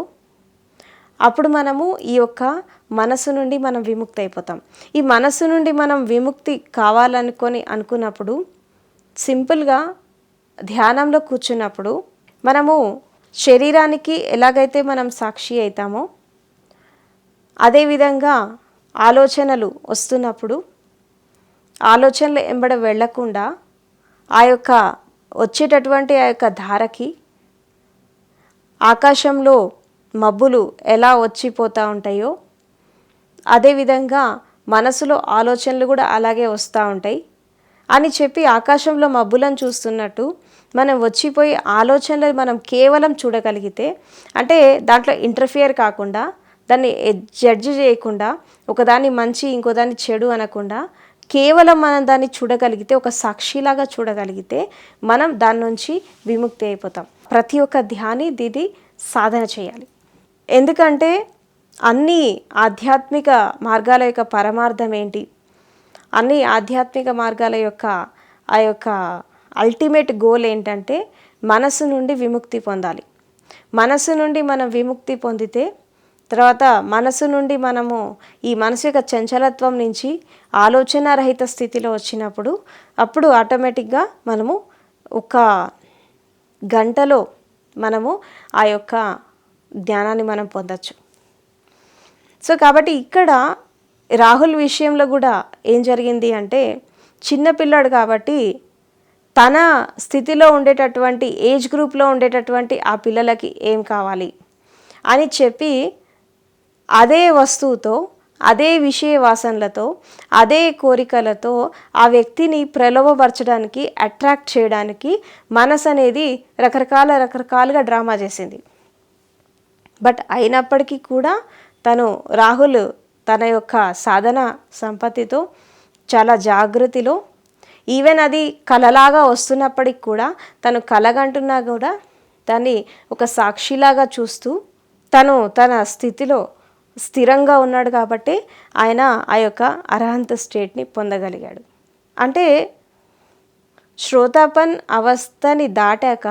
అప్పుడు మనము ఈ యొక్క మనసు నుండి మనం విముక్తి అయిపోతాం. ఈ మనసు నుండి మనం విముక్తి అనుకున్నప్పుడు సింపుల్గా ధ్యానంలో కూర్చున్నప్పుడు మనము శరీరానికి ఎలాగైతే మనం సాక్షి అవుతామో అదేవిధంగా ఆలోచనలు వస్తున్నప్పుడు ఆలోచనలు ఎంబడ వెళ్ళకుండా ఆ యొక్క వచ్చేటటువంటి ఆ యొక్క ధారకి, ఆకాశంలో మబ్బులు ఎలా వచ్చిపోతూ ఉంటాయో అదేవిధంగా మనసులో ఆలోచనలు కూడా అలాగే వస్తూ ఉంటాయి అని చెప్పి ఆకాశంలో మబ్బులను చూస్తున్నట్టు మనం వచ్చిపోయి ఆలోచనలు మనం కేవలం చూడగలిగితే, అంటే దాంట్లో ఇంటర్ఫియర్ కాకుండా, దాన్ని జడ్జి చేయకుండా, ఒకదాన్ని మంచి ఇంకోదాన్ని చెడు అనకుండా కేవలం మనం దాన్ని చూడగలిగితే, ఒక సాక్షిలాగా చూడగలిగితే మనం దాని నుంచి విముక్తి అయిపోతాం. ప్రతి ఒక్క ధ్యాని దీన్ని సాధన చేయాలి. ఎందుకంటే అన్ని ఆధ్యాత్మిక మార్గాల యొక్క పరమార్థం ఏంటి, అన్ని ఆధ్యాత్మిక మార్గాల యొక్క ఆ యొక్క అల్టిమేట్ గోల్ ఏంటంటే మనసు నుండి విముక్తి పొందాలి. మనసు నుండి మనం విముక్తి పొందితే తర్వాత మనసు నుండి మనము ఈ మనసు యొక్క చంచలత్వం నుంచి ఆలోచన రహిత స్థితిలో వచ్చినప్పుడు అప్పుడు ఆటోమేటిక్గా మనము ఒక గంటలో మనము ఆ యొక్క జ్ఞానాన్ని మనం పొందొచ్చు. సో కాబట్టి ఇక్కడ రాహుల్ విషయంలో కూడా ఏం జరిగింది అంటే, చిన్నపిల్లాడు కాబట్టి తన స్థితిలో ఉండేటటువంటి ఏజ్ గ్రూప్లో ఉండేటటువంటి ఆ పిల్లలకి ఏం కావాలి అని చెప్పి అదే వస్తువుతో అదే విషయ వాసనలతో, అదే కోరికలతో ఆ వ్యక్తిని ప్రలోభపరచడానికి, అట్రాక్ట్ చేయడానికి మనసు అనేది రకరకాలుగా డ్రామా చేసింది. బట్ అయినప్పటికీ కూడా రాహుల్ తన యొక్క సాధన సంపత్తితో చాలా జాగృతిలో, ఈవెన్ అది కలలాగా వస్తున్నప్పటికి కూడా తను కలగంటున్నా కూడా దాన్ని ఒక సాక్షిలాగా చూస్తూ తన స్థితిలో స్థిరంగా ఉన్నాడు కాబట్టి ఆయన ఆ యొక్క అరహంత స్టేట్ని పొందగలిగాడు. అంటే శ్రోతాపన్ అవస్థని దాటాక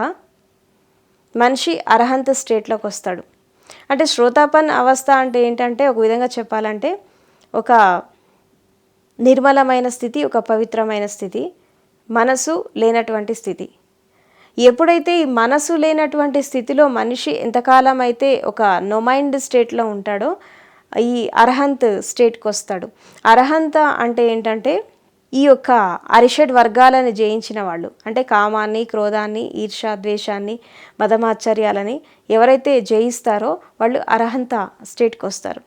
మనిషి అరహంత స్టేట్లోకి వస్తాడు. అంటే శ్రోతాపన్ అవస్థ అంటే ఏంటంటే ఒక విధంగా చెప్పాలంటే ఒక నిర్మలమైన స్థితి, ఒక పవిత్రమైన స్థితి, మనసు లేనటువంటి స్థితి. ఎప్పుడైతే ఈ మనసు లేనటువంటి స్థితిలో మనిషి ఎంతకాలం అయితే ఒక నొమైండ్ స్టేట్లో ఉంటాడో ఈ అరహంత్ స్టేట్కి వస్తాడు. అరహంత అంటే ఏంటంటే ఈ యొక్క అరిషడ్ వర్గాలను జయించిన వాళ్ళు, అంటే కామాన్ని, క్రోధాన్ని, ఈర్ష, ద్వేషాన్ని, మదమాశ్చర్యాలని ఎవరైతే జయిస్తారో వాళ్ళు అరహంత స్టేట్కి వస్తారు.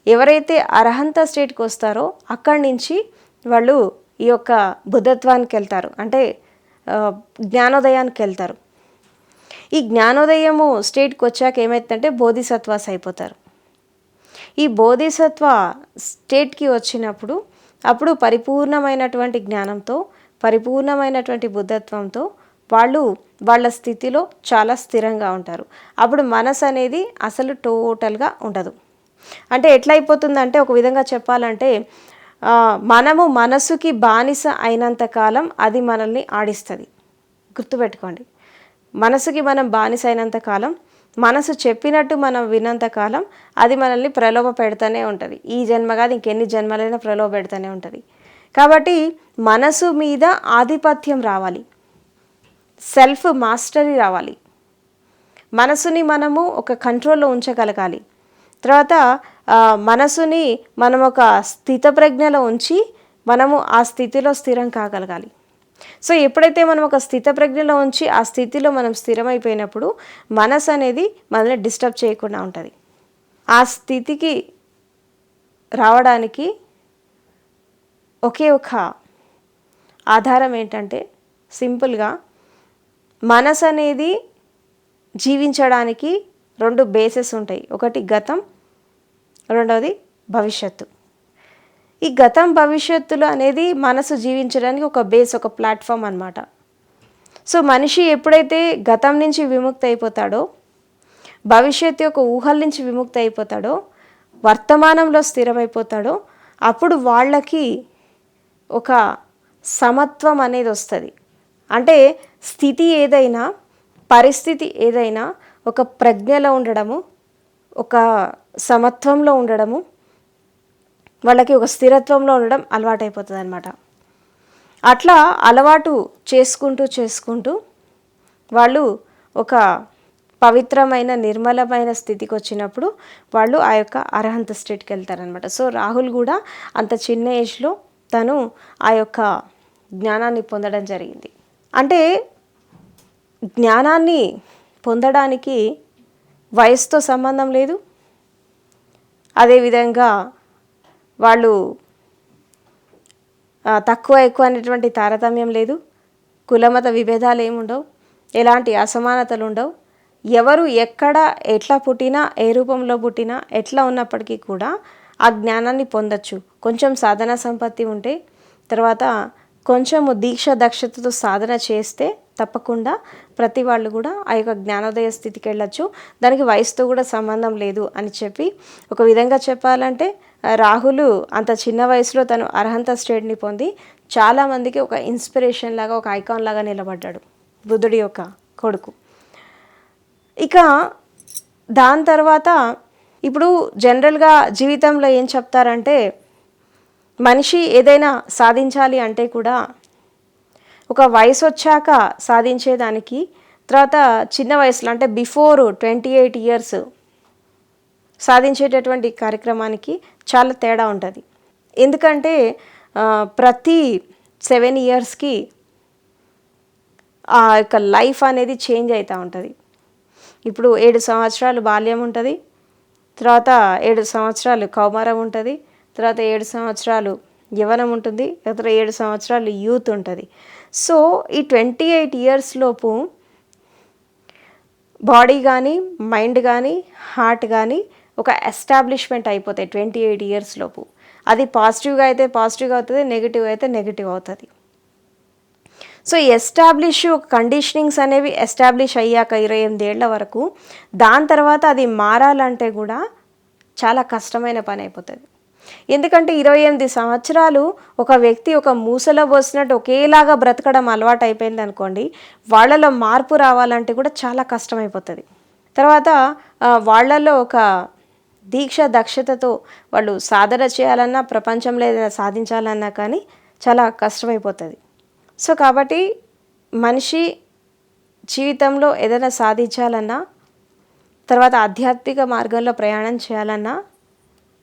ఎవరైతే అరహంత స్టేట్కి వస్తారో అక్కడి నుంచి వాళ్ళు ఈ యొక్క బుద్ధత్వానికి వెళ్తారు, అంటే జ్ఞానోదయానికి వెళ్తారు. ఈ జ్ఞానోదయము స్టేట్కి వచ్చాక ఏమవుతుందంటే బోధిసత్వాస్ అయిపోతారు. ఈ బోధిసత్వ స్టేట్కి వచ్చినప్పుడు అప్పుడు పరిపూర్ణమైనటువంటి జ్ఞానంతో, పరిపూర్ణమైనటువంటి బుద్ధత్వంతో వాళ్ళు వాళ్ళ స్థితిలో చాలా స్థిరంగా ఉంటారు. అప్పుడు మనసు అనేది అసలు టోటల్గా ఉండదు. అంటే ఎట్లయిపోతుందంటే ఒక విధంగా చెప్పాలంటే మనము మనసుకి బానిస అయినంతకాలం అది మనల్ని ఆడిస్తుంది. గుర్తుపెట్టుకోండి, మనసుకి మనం బానిస అయినంతకాలం, మనసు చెప్పినట్టు మనం విన్నంతకాలం అది మనల్ని ప్రలోభ పెడుతూనే ఉంటుంది. ఈ జన్మ కాదు ఇంకెన్ని జన్మలైనా ప్రలోభ పెడుతూనే ఉంటుంది. కాబట్టి మనసు మీద ఆధిపత్యం రావాలి, సెల్ఫ్ మాస్టరీ రావాలి. మనసుని మనము ఒక కంట్రోల్లో ఉంచగలగాలి. తర్వాత మనసుని మనం ఒక స్థితప్రజ్ఞలో ఉంచి మనము ఆ స్థితిలో స్థిరం కాగలగాలి. సో ఎప్పుడైతే మనం ఒక స్థితప్రజ్ఞలో ఉంచి ఆ స్థితిలో మనం స్థిరమైపోయినప్పుడు మనసు అనేది మనల్ని డిస్టర్బ్ చేయకుండా ఉంటుంది. ఆ స్థితికి రావడానికి ఒకే ఒక ఆధారం ఏంటంటే సింపుల్గా మనసు అనేది జీవించడానికి 2 బేసెస్ ఉంటాయి. ఒకటి గతం, రెండవది భవిష్యత్తు. ఈ గతం భవిష్యత్తులు అనేది మనసు జీవించడానికి ఒక బేస్, ఒక ప్లాట్ఫామ్ అన్నమాట. సో మనిషి ఎప్పుడైతే గతం నుంచి విముక్తి అయిపోతాడో, భవిష్యత్తు యొక్క ఊహల నుంచి విముక్తి అయిపోతాడో, వర్తమానంలో స్థిరమైపోతాడో అప్పుడు వాళ్ళకి ఒక సమత్వం అనేది వస్తుంది. అంటే స్థితి ఏదైనా, పరిస్థితి ఏదైనా ఒక ప్రజ్ఞలో ఉండడము, ఒక సమత్వంలో ఉండడము, వాళ్ళకి ఒక స్థిరత్వంలో ఉండడం అలవాటైపోతుంది అన్నమాట. అట్లా అలవాటు చేసుకుంటూ వాళ్ళు ఒక పవిత్రమైన నిర్మలమైన స్థితికి వచ్చినప్పుడు వాళ్ళు ఆ యొక్క అరహంత స్టేట్కి వెళ్తారనమాట. సో రాహుల్ కూడా అంత చిన్న ఏజ్లో తను ఆ యొక్క జ్ఞానాన్ని పొందడం జరిగింది. అంటే జ్ఞానాన్ని పొందడానికి వయసుతో సంబంధం లేదు, అదేవిధంగా వాళ్ళు తక్కువ ఎక్కువ అనేటువంటి తారతమ్యం లేదు, కులమత విభేదాలు ఏముండవు, ఎలాంటి అసమానతలు ఉండవు. ఎవరు ఎక్కడ ఎట్లా పుట్టినా, ఏ రూపంలో పుట్టినా, ఎట్లా ఉన్నప్పటికీ కూడా ఆ జ్ఞానాన్ని పొందొచ్చు. కొంచెం సాధన సంపత్తి ఉంటే, తర్వాత కొంచెము దీక్ష దక్షతతో సాధన చేస్తే తప్పకుండా ప్రతి వాళ్ళు కూడా ఆ యొక్క జ్ఞానోదయ స్థితికి వెళ్ళచ్చు. దానికి వయసుతో కూడా సంబంధం లేదు అని చెప్పి ఒక విధంగా చెప్పాలంటే రాహుల్ అంత చిన్న వయసులో తను అర్హంత స్టేట్ని పొంది చాలామందికి ఒక ఇన్స్పిరేషన్ లాగా, ఒక ఐకాన్ లాగా నిలబడ్డాడు, బుద్ధుడి యొక్క కొడుకు. ఇక దాని తర్వాత ఇప్పుడు జనరల్గా జీవితంలో ఏం చెప్తారంటే మనిషి ఏదైనా సాధించాలి అంటే కూడా ఒక వయసు వచ్చాక సాధించేదానికి, తర్వాత చిన్న వయసులో అంటే బిఫోర్ 28 years సాధించేటటువంటి కార్యక్రమానికి చాలా తేడా ఉంటుంది. ఎందుకంటే ప్రతి 7 yearsకి ఆ యొక్క లైఫ్ అనేది చేంజ్ అవుతూ ఉంటుంది. ఇప్పుడు 7 సంవత్సరాలు బాల్యం ఉంటుంది, తర్వాత 7 సంవత్సరాలు కౌమారం ఉంటుంది, తర్వాత 7 సంవత్సరాలు యవ్వనం ఉంటుంది, తర్వాత 7 సంవత్సరాలు యూత్ ఉంటుంది. సో ఈ 28 ఇయర్స్ లోపు బాడీ కానీ, మైండ్ కానీ, హార్ట్ కానీ ఒక ఎస్టాబ్లిష్మెంట్ అయిపోతాయి 28 ఇయర్స్ లోపు. అది పాజిటివ్గా అయితే పాజిటివ్గా అవుతుంది, నెగిటివ్ అయితే నెగిటివ్ అవుతుంది. సో కండిషనింగ్స్ అనేవి ఎస్టాబ్లిష్ అయ్యాక 28 ఏళ్ల వరకు, దాని తర్వాత అది మారాలంటే కూడా చాలా కష్టమైన పని అయిపోతుంది. ఎందుకంటే 28 సంవత్సరాలు ఒక వ్యక్తి ఒక మూసలో పోసినట్టు ఒకేలాగా బ్రతకడం అలవాటు అయిపోయింది అనుకోండి, వాళ్ళలో మార్పు రావాలంటే కూడా చాలా కష్టమైపోతుంది. తర్వాత వాళ్ళల్లో ఒక దీక్ష దక్షతతో వాళ్ళు సాధన చేయాలన్నా, ప్రపంచంలో ఏదైనా సాధించాలన్నా కానీ చాలా కష్టమైపోతుంది. సో కాబట్టి మనిషి జీవితంలో ఏదైనా సాధించాలన్నా, తర్వాత ఆధ్యాత్మిక మార్గంలో ప్రయాణం చేయాలన్నా,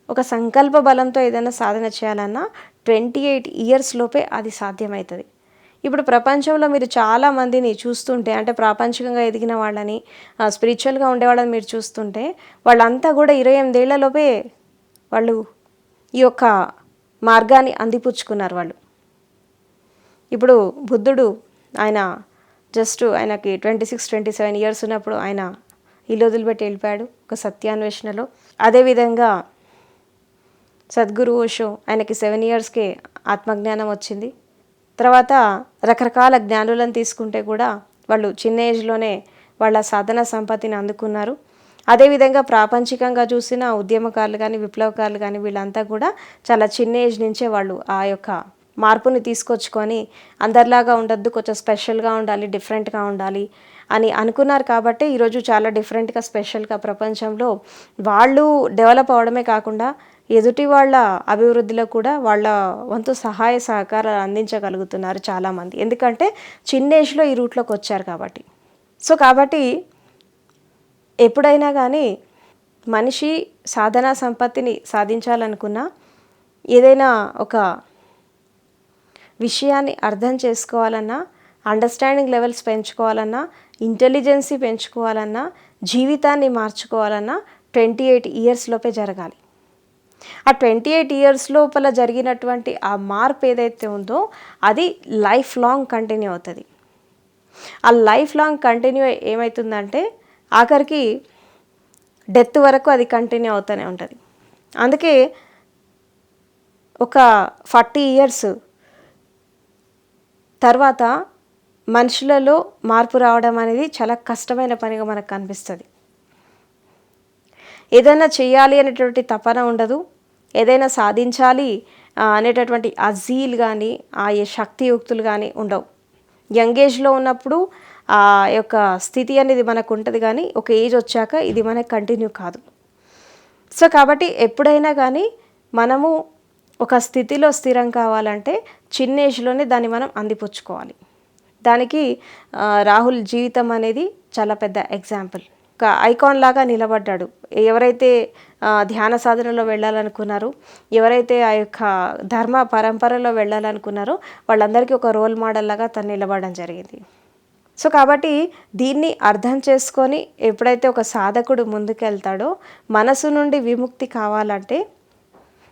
ఒక సంకల్ప బలంతో ఏదైనా సాధన చేయాలన్నా 28 ఇయర్స్ లోపే అది సాధ్యమవుతుంది. ఇప్పుడు ప్రపంచంలో మీరు చాలామందిని చూస్తుంటే, అంటే ప్రాపంచికంగా ఎదిగిన వాళ్ళని, స్పిరిచువల్గా ఉండేవాళ్ళని మీరు చూస్తుంటే, వాళ్ళంతా కూడా 28 ఏళ్లలోపే వాళ్ళు ఈ యొక్క మార్గాన్ని అందిపుచ్చుకున్నారు. వాళ్ళు ఇప్పుడు బుద్ధుడు ఆయన ఆయనకి 26-27 ఇయర్స్ ఉన్నప్పుడు ఆయన ఇల్లు వదిలిపెట్టి వెళ్ళిపోయాడు ఒక సత్యాన్వేషణలో. అదేవిధంగా సద్గురు ఓషో ఆయనకి 7 ఇయర్స్కే ఆత్మజ్ఞానం వచ్చింది. తర్వాత రకరకాల జ్ఞానులను తీసుకుంటే కూడా వాళ్ళు చిన్న ఏజ్లోనే వాళ్ళ సాధన సంపత్తిని అందుకున్నారు. అదేవిధంగా ప్రాపంచికంగా చూసిన ఉద్యమకారులు కానీ, విప్లవకారులు కానీ వీళ్ళంతా కూడా చాలా చిన్న ఏజ్ నుంచే వాళ్ళు ఆ యొక్క మార్పుని తీసుకొచ్చుకొని అందరిలాగా ఉండొద్దు, కొంచెం స్పెషల్గా ఉండాలి, డిఫరెంట్గా ఉండాలి అని అనుకున్నారు. కాబట్టి ఈరోజు చాలా డిఫరెంట్గా, స్పెషల్గా ప్రపంచంలో వాళ్ళు డెవలప్ అవడమే కాకుండా ఎదుటి వాళ్ళ అభివృద్ధిలో కూడా వాళ్ళ వంతు సహాయ సహకారాలు అందించగలుగుతున్నారు చాలామంది. ఎందుకంటే చిన్న ఏజ్లో ఈ రూట్లోకి వచ్చారు కాబట్టి. సో కాబట్టి ఎప్పుడైనా కానీ మనిషి సాధనా సంపత్తిని సాధించాలనుకున్నా, ఏదైనా ఒక విషయాన్ని అర్థం చేసుకోవాలన్నా, అండర్స్టాండింగ్ లెవెల్స్ పెంచుకోవాలన్నా, ఇంటెలిజెన్సీ పెంచుకోవాలన్నా, జీవితాన్ని మార్చుకోవాలన్నా 28 ఇయర్స్ లోపే జరగాలి. ఆ 28 ఇయర్స్ లోపల జరిగినటువంటి ఆ మార్పు ఏదైతే ఉందో అది లైఫ్ లాంగ్ కంటిన్యూ అవుతుంది. ఆ లైఫ్ లాంగ్ కంటిన్యూ ఏమవుతుందంటే ఆఖరికి డెత్ వరకు అది కంటిన్యూ అవుతూనే ఉంటుంది. అందుకే ఒక 40 ఇయర్స్ తర్వాత మనుషులలో మార్పు రావడం అనేది చాలా కష్టమైన పనిగా మనకు కనిపిస్తుంది. ఏదైనా చేయాలి అనేటువంటి తపన ఉండదు, ఏదైనా సాధించాలి అనేటటువంటి ఆ జీల్ కానీ, ఆ శక్తియుక్తులు కానీ ఉండవు. యంగ్ ఏజ్లో ఉన్నప్పుడు ఆ యొక్క స్థితి అనేది మనకు ఉంటుంది, కానీ ఒక ఏజ్ వచ్చాక ఇది మనకు కంటిన్యూ కాదు. సో కాబట్టి ఎప్పుడైనా కానీ మనము ఒక స్థితిలో స్థిరం కావాలంటే చిన్న ఏజ్లోనే దాన్ని మనం అందిపుచ్చుకోవాలి. దానికి రాహుల్ జీవితం అనేది చాలా పెద్ద ఎగ్జాంపుల్. ఒక ఐకాన్ లాగా నిలబడ్డాడు. ఎవరైతే ధ్యాన సాధనలో వెళ్ళాలనుకున్నారో, ఎవరైతే ఆ యొక్క ధర్మ పరంపరలో వెళ్ళాలనుకున్నారో వాళ్ళందరికీ ఒక రోల్ మోడల్ లాగా తను నిలబడడం జరిగింది. సో కాబట్టి దీన్ని అర్థం చేసుకొని ఎప్పుడైతే ఒక సాధకుడు ముందుకెళ్తాడో, మనసు నుండి విముక్తి కావాలంటే,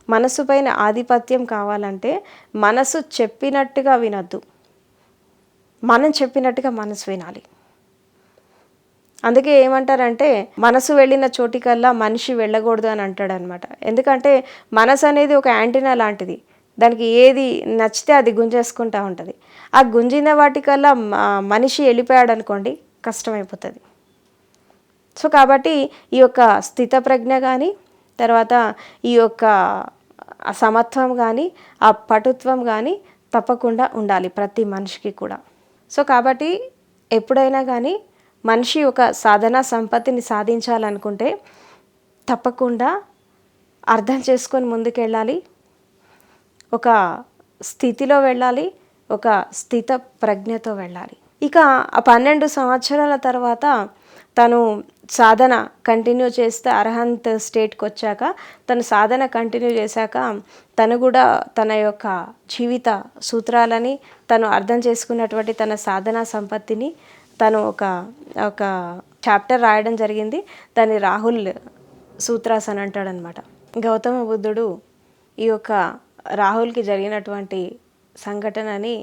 మనసు పైన ఆధిపత్యం కావాలంటే మనసు చెప్పినట్టుగా వినొద్దు, మనం చెప్పినట్టుగా మనసు వినాలి. అందుకే ఏమంటారంటే మనసు వెళ్ళిన చోటికల్లా మనిషి వెళ్ళకూడదు అని అంటాడు అనమాట. ఎందుకంటే మనసు అనేది ఒక యాంటీనా లాంటిది, దానికి ఏది నచ్చితే అది గుంజేసుకుంటూ ఉంటుంది. ఆ గుంజిన వాటికల్లా మనిషి వెళ్ళిపోయాడు అనుకోండి, కష్టమైపోతుంది. సో కాబట్టి ఈ యొక్క స్థితప్రజ్ఞ కానీ, తర్వాత ఈ యొక్క సమత్వం కానీ, ఆ పటుత్వం కానీ తప్పకుండా ఉండాలి ప్రతి మనిషికి కూడా. సో కాబట్టి ఎప్పుడైనా కానీ మనిషి ఒక సాధనా సంపత్తిని సాధించాలనుకుంటే తప్పకుండా అర్థం చేసుకొని ముందుకెళ్ళాలి, ఒక స్థితిలో వెళ్ళాలి, ఒక స్థిత ప్రజ్ఞతో వెళ్ళాలి. ఇక ఆ 12 సంవత్సరాల తర్వాత తను సాధన కంటిన్యూ చేస్తే అర్హంత్ స్టేట్కి వచ్చాక, తను సాధన కంటిన్యూ చేశాక తను కూడా తన యొక్క జీవిత సూత్రాలని, తను అర్థం చేసుకున్నటువంటి తన సాధనా సంపత్తిని తను ఒక చాప్టర్ రాయడం జరిగింది. దాన్ని రాహుల్ సూత్రాస్ అని అంటాడనమాట. గౌతమ బుద్ధుడు ఈ యొక్క రాహుల్కి జరిగినటువంటి సంఘటనని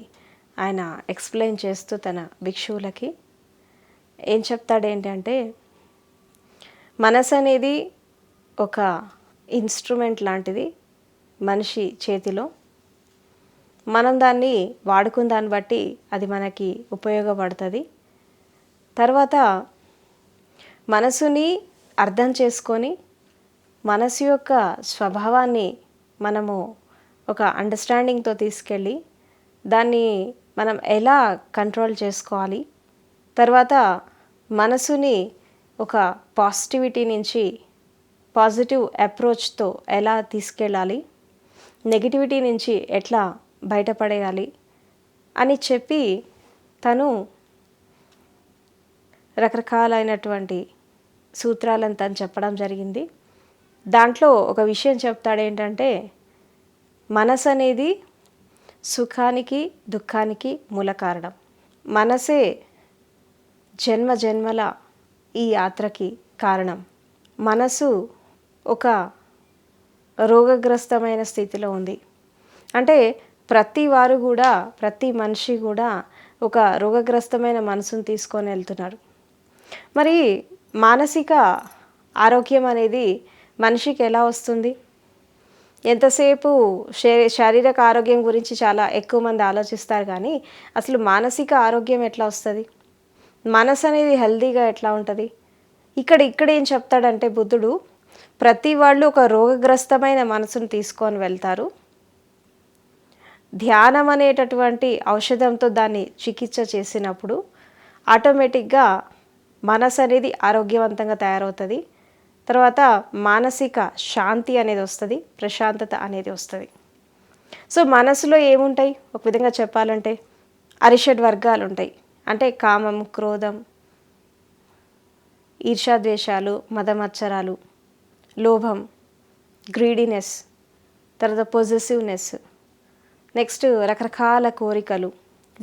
ఆయన ఎక్స్ప్లెయిన్ చేస్తూ తన భిక్షువులకి ఏం చెప్తాడేంటంటే, మనసు అనేది ఒక ఇన్స్ట్రుమెంట్ లాంటిది మనిషి చేతిలో. మనం దాన్ని వాడుకున్న దాన్ని బట్టి అది మనకి ఉపయోగపడుతుంది. తర్వాత మనసుని అర్థం చేసుకొని మనసు యొక్క స్వభావాన్ని మనము ఒక అండర్స్టాండింగ్తో తీసుకెళ్ళి దాన్ని మనం ఎలా కంట్రోల్ చేసుకోవాలి, తర్వాత మనసుని ఒక పాజిటివిటీ నుంచి పాజిటివ్ అప్రోచ్తో ఎలా తీసుకెళ్ళాలి, నెగిటివిటీ నుంచి ఎట్లా బయటపడేయాలి అని చెప్పి తను రకరకాలైనటువంటి సూత్రాలను తను చెప్పడం జరిగింది. దాంట్లో ఒక విషయం చెప్తాడేంటంటే, మనసు అనేది సుఖానికి దుఃఖానికి మూల కారణం. మనసే జన్మ జన్మల ఈ యాత్రకి కారణం. మనసు ఒక రోగగ్రస్తమైన స్థితిలో ఉంది. అంటే ప్రతి మనిషి కూడా ఒక రోగగ్రస్తమైన మనసును తీసుకొని వెళ్తున్నారు. మరి మానసిక ఆరోగ్యం అనేది మనిషికి ఎలా వస్తుంది? ఎంతసేపు శారీరక ఆరోగ్యం గురించి చాలా ఎక్కువ మంది ఆలోచిస్తారు, కానీ అసలు మానసిక ఆరోగ్యం ఎట్లా వస్తుంది? మనసు అనేది హెల్తీగా ఎట్లా ఉంటుంది? ఇక్కడ ఏం చెప్తాడంటే బుద్ధుడు, ప్రతి వాళ్ళు ఒక రోగగ్రస్తమైన మనసును తీసుకొని వెళ్తారు. ధ్యానం అనేటటువంటి ఔషధంతో దాన్ని చికిత్స చేసినప్పుడు ఆటోమేటిక్గా మనసు అనేది ఆరోగ్యవంతంగా తయారవుతుంది. తర్వాత మానసిక శాంతి అనేది వస్తుంది, ప్రశాంతత అనేది వస్తుంది. సో మనసులో ఏముంటాయి? ఒక విధంగా చెప్పాలంటే అరిషడ్ వర్గాలు ఉంటాయి. అంటే కామం, క్రోధం, ఈర్ష్యాద్వేషాలు, మదమత్సరాలు, లోభం, గ్రీడీనెస్, తర్వాత పొజెసివ్నెస్, నెక్స్ట్ రకరకాల కోరికలు,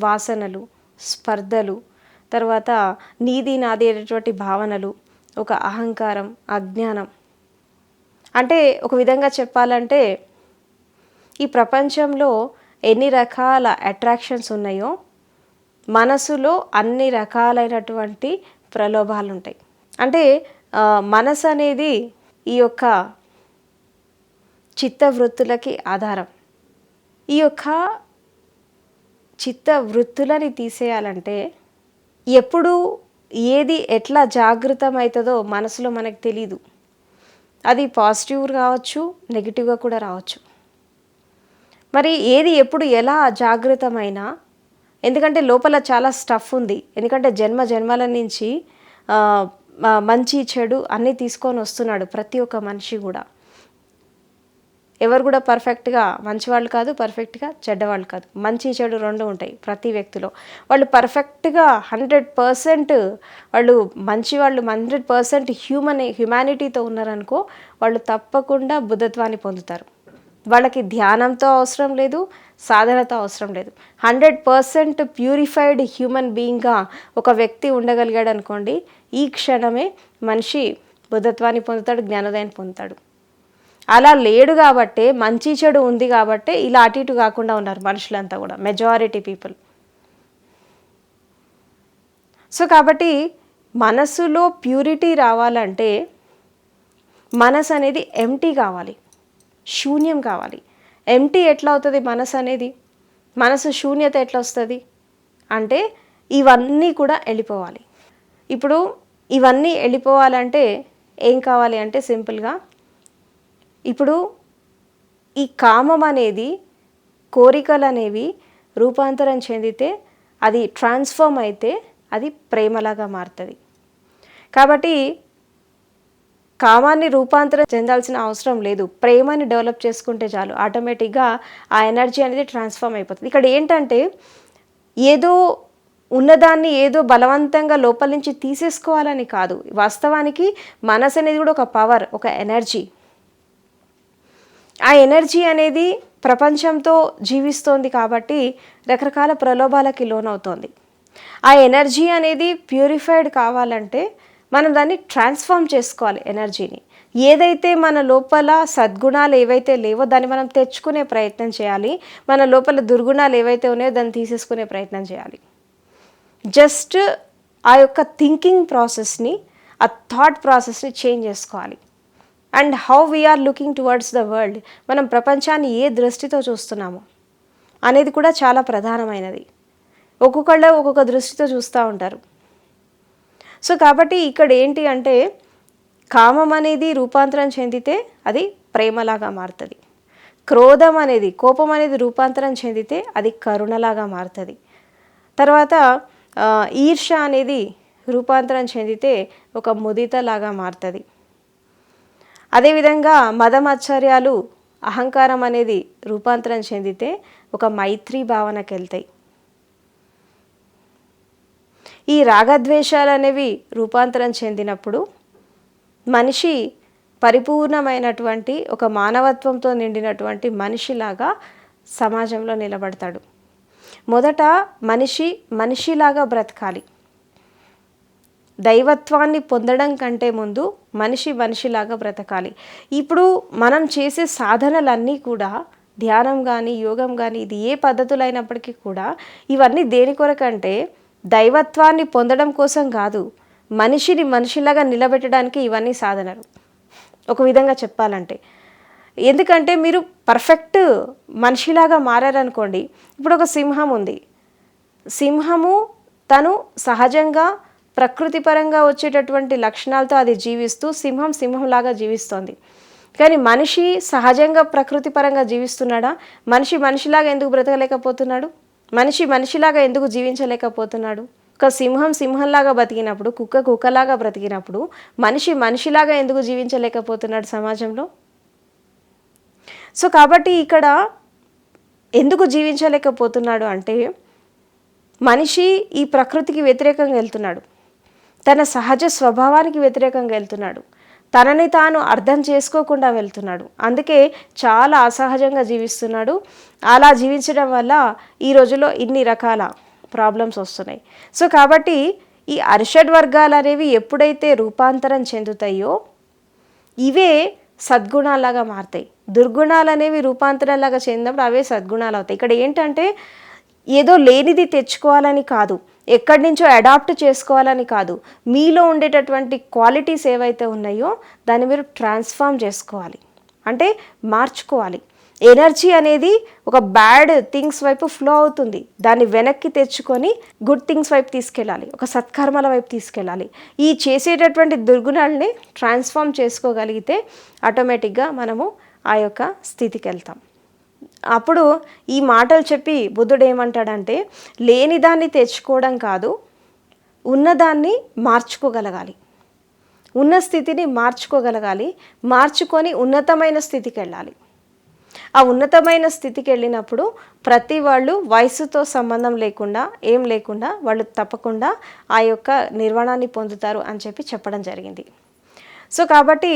వాసనలు, స్పర్ధలు, తర్వాత నీది నాది అనేటువంటి భావనలు, ఒక అహంకారం, అజ్ఞానం. అంటే ఒక విధంగా చెప్పాలంటే ఈ ప్రపంచంలో ఎన్ని రకాల అట్రాక్షన్స్ ఉన్నాయో మనసులో అన్ని రకాలైనటువంటి ప్రలోభాలు ఉంటాయి. అంటే మనసు అనేది ఈ యొక్క చిత్తవృత్తులకి ఆధారం. ఈ యొక్క చిత్తవృత్తులని తీసేయాలంటే ఎప్పుడు ఏది ఎట్లా జాగృతం అవుతుందో మనసులో మనకు తెలీదు. అది పాజిటివ్ కావచ్చు, నెగిటివ్గా కూడా రావచ్చు. మరి ఏది ఎప్పుడు ఎలా జాగృతమైనా, ఎందుకంటే లోపల చాలా స్టఫ్ ఉంది. ఎందుకంటే జన్మల నుంచి మంచి చెడు అన్నీ తీసుకొని వస్తున్నాడు ప్రతి ఒక్క మనిషి కూడా. ఎవరు కూడా పర్ఫెక్ట్గా మంచివాళ్ళు కాదు, పర్ఫెక్ట్గా చెడ్డవాళ్ళు కాదు. మంచి చెడు రెండు ఉంటాయి ప్రతి వ్యక్తిలో. వాళ్ళు పర్ఫెక్ట్గా 100% వాళ్ళు మంచివాళ్ళు 100% హ్యుమానిటీతో ఉన్నారనుకో, వాళ్ళు తప్పకుండా బుద్ధత్వాన్ని పొందుతారు. వాళ్ళకి ధ్యానంతో అవసరం లేదు, సాధనతో అవసరం లేదు. 100% ప్యూరిఫైడ్ హ్యూమన్ బీయింగ్గా ఒక వ్యక్తి ఉండగలిగాడు అనుకోండి, ఈ క్షణమే మనిషి బుద్ధత్వాన్ని పొందుతాడు, జ్ఞానోదయాన్ని పొందుతాడు. అలా లేడు కాబట్టే, మంచి చెడు ఉంది కాబట్టే ఇలా అటు ఇటు కాకుండా ఉన్నారు మనుషులంతా కూడా, మెజారిటీ పీపుల్. సో కాబట్టి మనసులో ప్యూరిటీ రావాలంటే మనసు అనేది ఎంటీ కావాలి, శూన్యం కావాలి. ఎంటీ ఎట్లా అవుతుంది మనసు అనేది? మనసు శూన్యత ఎట్లా వస్తుంది అంటే ఇవన్నీ కూడా వెళ్ళిపోవాలి. ఇప్పుడు ఇవన్నీ వెళ్ళిపోవాలంటే ఏం కావాలి అంటే సింపుల్గా, ఇప్పుడు ఈ కామం అనేది, కోరికలు అనేవి రూపాంతరం చెందితే, అది ట్రాన్స్ఫార్మ్ అయితే అది ప్రేమలాగా మారుతుంది. కాబట్టి కామాన్ని రూపాంతరం చెందాల్సిన అవసరం లేదు, ప్రేమని డెవలప్ చేసుకుంటే చాలు, ఆటోమేటిక్గా ఆ ఎనర్జీ అనేది ట్రాన్స్ఫార్మ్ అయిపోతుంది. ఇక్కడ ఏంటంటే ఏదో ఉన్నదాన్ని ఏదో బలవంతంగా లోపల నుంచి తీసేసుకోవాలని కాదు. వాస్తవానికి మనసు అనేది కూడా ఒక పవర్, ఒక ఎనర్జీ. ఆ ఎనర్జీ అనేది ప్రపంచంతో జీవిస్తోంది కాబట్టి రకరకాల ప్రలోభాలకి లోనవుతోంది. ఆ ఎనర్జీ అనేది ప్యూరిఫైడ్ కావాలంటే మనం దాన్ని ట్రాన్స్ఫార్మ్ చేసుకోవాలి. ఎనర్జీని ఏదైతే మన లోపల సద్గుణాలు ఏవైతే లేవో దాన్ని మనం తెచ్చుకునే ప్రయత్నం చేయాలి. మన లోపల దుర్గుణాలు ఏవైతే ఉన్నాయో దాన్ని తీసేసుకునే ప్రయత్నం చేయాలి. జస్ట్ ఆ యొక్క థింకింగ్ ప్రాసెస్ని, ఆ థాట్ ప్రాసెస్ని చేంజ్ చేసుకోవాలి. And how we are looking towards the world, మనం ప్రపంచాన్ని ఏ దృష్టితో చూస్తున్నాము అనేది కూడా చాలా ప్రధానమైనది. ఒక్కొక్కళ్ళు ఒక్కొక్క దృష్టితో చూస్తూ ఉంటారు. సో కాబట్టి ఇక్కడ ఏంటి అంటే, కామం అనేది రూపాంతరం చెందితే అది ప్రేమలాగా మారుతుంది. క్రోధం అనేది, కోపం అనేది రూపాంతరం చెందితే అది కరుణలాగా మారుతుంది. తర్వాత ఈర్ష్య అనేది రూపాంతరం చెందితే ఒక ముదితలాగా మారుతుంది. అదేవిధంగా మదమాత్సర్యాలు, అహంకారం అనేది రూపాంతరం చెందితే ఒక మైత్రి భావనకి వెళ్తాయి. ఈ రాగద్వేషాలు అనేవి రూపాంతరం చెందినప్పుడు మనిషి పరిపూర్ణమైనటువంటి ఒక మానవత్వంతో నిండినటువంటి మనిషిలాగా సమాజంలో నిలబడతాడు. మొదట మనిషిలాగా బ్రతకాలి. దైవత్వాన్ని పొందడం కంటే ముందు మనిషిలాగా బ్రతకాలి. ఇప్పుడు మనం చేసే సాధనలన్నీ కూడా, ధ్యానం కానీ యోగం కానీ, ఇది ఏ పద్ధతులైనప్పటికీ కూడా ఇవన్నీ దేని కొరకంటే దైవత్వాన్ని పొందడం కోసం కాదు, మనిషిలాగా నిలబెట్టడానికి ఇవన్నీ సాధనలు ఒక విధంగా చెప్పాలంటే. ఎందుకంటే మీరు పర్ఫెక్ట్ మనిషిలాగా మారారనుకోండి. ఇప్పుడు ఒక సింహం ఉంది. సింహము తను సహజంగా ప్రకృతిపరంగా వచ్చేటటువంటి లక్షణాలతో అది జీవిస్తూ సింహంలాగా జీవిస్తోంది. కానీ మనిషి సహజంగా ప్రకృతిపరంగా జీవిస్తున్నాడా? మనిషిలాగా ఎందుకు బ్రతకలేకపోతున్నాడు? మనిషిలాగా ఎందుకు జీవించలేకపోతున్నాడు? ఒక సింహంలాగా బతికినప్పుడు, కుక్కలాగా బ్రతికినప్పుడు మనిషిలాగా ఎందుకు జీవించలేకపోతున్నాడు సమాజంలో? సో కాబట్టి ఇక్కడ ఎందుకు జీవించలేకపోతున్నాడు అంటే, మనిషి ఈ ప్రకృతికి వ్యతిరేకంగా వెళ్తున్నాడు, తన సహజ స్వభావానికి వ్యతిరేకంగా వెళ్తున్నాడు, తనని తాను అర్థం చేసుకోకుండా వెళ్తున్నాడు. అందుకే చాలా అసహజంగా జీవిస్తున్నాడు. అలా జీవించడం వల్ల ఈ రోజుల్లో ఇన్ని రకాల ప్రాబ్లమ్స్ వస్తున్నాయి. సో కాబట్టి ఈ అరిషడ్ వర్గాలు అనేవి ఎప్పుడైతే రూపాంతరం చెందుతాయో ఇవే సద్గుణాలాగా మారుతాయి. దుర్గుణాలు అనేవి రూపాంతరంలాగా చెందినప్పుడు అవే సద్గుణాలు అవుతాయి. ఇక్కడ ఏంటంటే ఏదో లేనిది తెచ్చుకోవాలని కాదు, ఎక్కడి నుంచో అడాప్ట్ చేసుకోవాలని కాదు, మీలో ఉండేటటువంటి క్వాలిటీస్ ఏవైతే ఉన్నాయో దాన్ని మీరు ట్రాన్స్ఫార్మ్ చేసుకోవాలి, అంటే మార్చుకోవాలి. ఎనర్జీ అనేది ఒక బ్యాడ్ థింగ్స్ వైపు ఫ్లో అవుతుంది, దాన్ని వెనక్కి తెచ్చుకొని గుడ్ థింగ్స్ వైపు తీసుకెళ్ళాలి, ఒక సత్కర్మల వైపు తీసుకెళ్ళాలి. ఈ చేసేటటువంటి దుర్గుణాలని ట్రాన్స్ఫార్మ్ చేసుకోగలిగితే ఆటోమేటిక్గా మనము ఆ యొక్క స్థితికి వెళ్తాం. అప్పుడు ఈ మాటలు చెప్పి బుద్ధుడు ఏమంటాడంటే, లేనిదాన్ని తెచ్చుకోవడం కాదు, ఉన్నదాన్ని మార్చుకోగలగాలి, ఉన్న స్థితిని మార్చుకోగలగాలి, మార్చుకొని ఉన్నతమైన స్థితికి వెళ్ళాలి. ఆ ఉన్నతమైన స్థితికి వెళ్ళినప్పుడు ప్రతి వాళ్ళు వయసుతో సంబంధం లేకుండా, ఏం లేకుండా వాళ్ళు తప్పకుండా ఆ యొక్క నిర్వాణాన్ని పొందుతారు అని చెప్పడం జరిగింది. సో కాబట్టి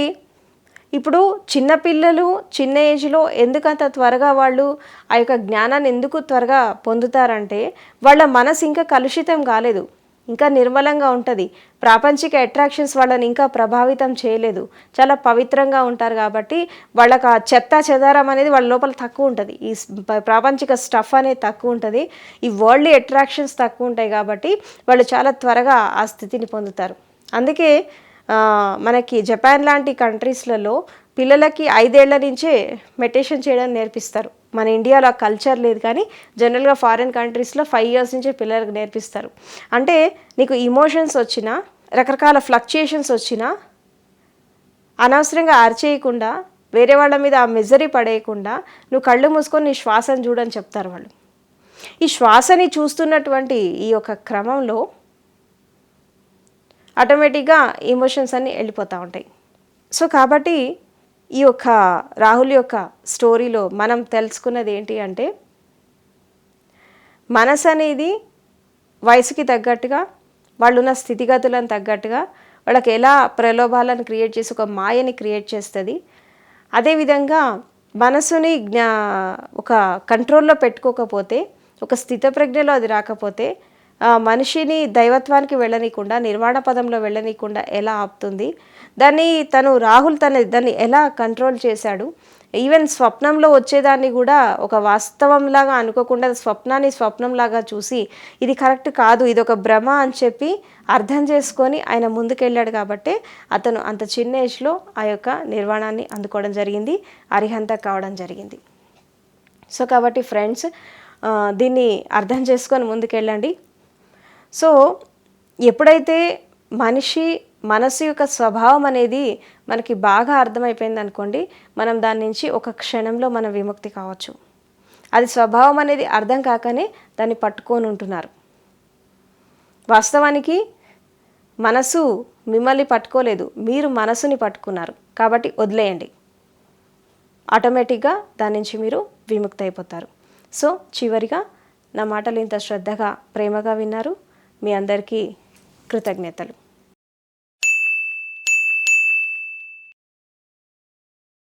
ఇప్పుడు చిన్నపిల్లలు చిన్న ఏజ్లో ఎందుకంత త్వరగా వాళ్ళు ఆ యొక్క జ్ఞానాన్ని ఎందుకు త్వరగా పొందుతారంటే, వాళ్ళ మనసు ఇంకా కలుషితం కాలేదు, ఇంకా నిర్మలంగా ఉంటుంది. ప్రాపంచిక అట్రాక్షన్స్ వాళ్ళని ఇంకా ప్రభావితం చేయలేదు, చాలా పవిత్రంగా ఉంటారు. కాబట్టి వాళ్ళకి ఆ చెదారం అనేది వాళ్ళ లోపల తక్కువ ఉంటుంది, ఈ ప్రాపంచిక స్టఫ్ అనేది తక్కువ ఉంటుంది, ఈ వరల్డ్లీ అట్రాక్షన్స్ తక్కువ ఉంటాయి. కాబట్టి వాళ్ళు చాలా త్వరగా ఆ స్థితిని పొందుతారు. అందుకే మనకి జపాన్ లాంటి కంట్రీస్లలో పిల్లలకి 5 ఏళ్ల నుంచే మెడిటేషన్ చేయడం నేర్పిస్తారు. మన ఇండియాలో ఆ కల్చర్ లేదు, కానీ జనరల్గా ఫారిన్ కంట్రీస్లో 5 years నుంచే పిల్లలకు నేర్పిస్తారు. అంటే నీకు ఇమోషన్స్ వచ్చినా, రకరకాల ఫ్లక్చుయేషన్స్ వచ్చినా అనవసరంగా అరిచేయకుండా, వేరే వాళ్ళ మీద ఆ మిజరీ పడేయకుండా నువ్వు కళ్ళు మూసుకొని నీ శ్వాసను చూడని చెప్తారు వాళ్ళు. ఈ శ్వాసని చూస్తున్నటువంటి ఈ యొక్క క్రమంలో ఆటోమేటిక్గా ఎమోషన్స్ అన్నీ వెళ్ళిపోతూ ఉంటాయి. సో కాబట్టి ఈ యొక్క రాహుల్ యొక్క స్టోరీలో మనం తెలుసుకున్నది ఏంటి అంటే, మనసు అనేది వయసుకి తగ్గట్టుగా, వాళ్ళున్న స్థితిగతులను తగ్గట్టుగా వాళ్ళకి ఎలా ప్రలోభాలను క్రియేట్ చేసి ఒక మాయని క్రియేట్ చేస్తుంది. అదేవిధంగా మనసుని ఒక కంట్రోల్లో పెట్టుకోకపోతే, ఒక స్థితప్రజ్ఞలో అది రాకపోతే మనిషిని దైవత్వానికి వెళ్ళనీయకుండా, నిర్వాణ పదంలో వెళ్ళనీయకుండా ఎలా ఆపుతుంది, దాన్ని రాహుల్ దాన్ని ఎలా కంట్రోల్ చేశాడు, ఈవెన్ స్వప్నంలో వచ్చేదాన్ని కూడా ఒక వాస్తవంలాగా అనుకోకుండా స్వప్నాన్ని స్వప్నంలాగా చూసి ఇది కరెక్ట్ కాదు, ఇది ఒక భ్రమ అని చెప్పి అర్థం చేసుకొని ఆయన ముందుకెళ్ళాడు కాబట్టి అతను అంత చిన్న ఏజ్లో ఆ యొక్క నిర్వాణాన్ని అందుకోవడం జరిగింది, అరిహంత కావడం జరిగింది. సో కాబట్టి ఫ్రెండ్స్, దీన్ని అర్థం చేసుకొని ముందుకెళ్ళండి. సో ఎప్పుడైతే మనసు యొక్క స్వభావం అనేది మనకి బాగా అర్థమైపోయింది అనుకోండి, మనం దాని నుంచి ఒక క్షణంలో మనం విముక్తి కావచ్చు. అది స్వభావం అనేది అర్థం కాకనే దాన్ని పట్టుకొని ఉంటున్నారు. వాస్తవానికి మనసు మిమ్మల్ని పట్టుకోలేదు, మీరు మనసుని పట్టుకున్నారు. కాబట్టి వదిలేయండి, ఆటోమేటిక్గా దాని నుంచి మీరు విముక్తి అయిపోతారు. సో చివరిగా నా మాటలు ఇంత శ్రద్ధగా ప్రేమగా విన్నారు, మీ అందరికీ కృతజ్ఞతలు.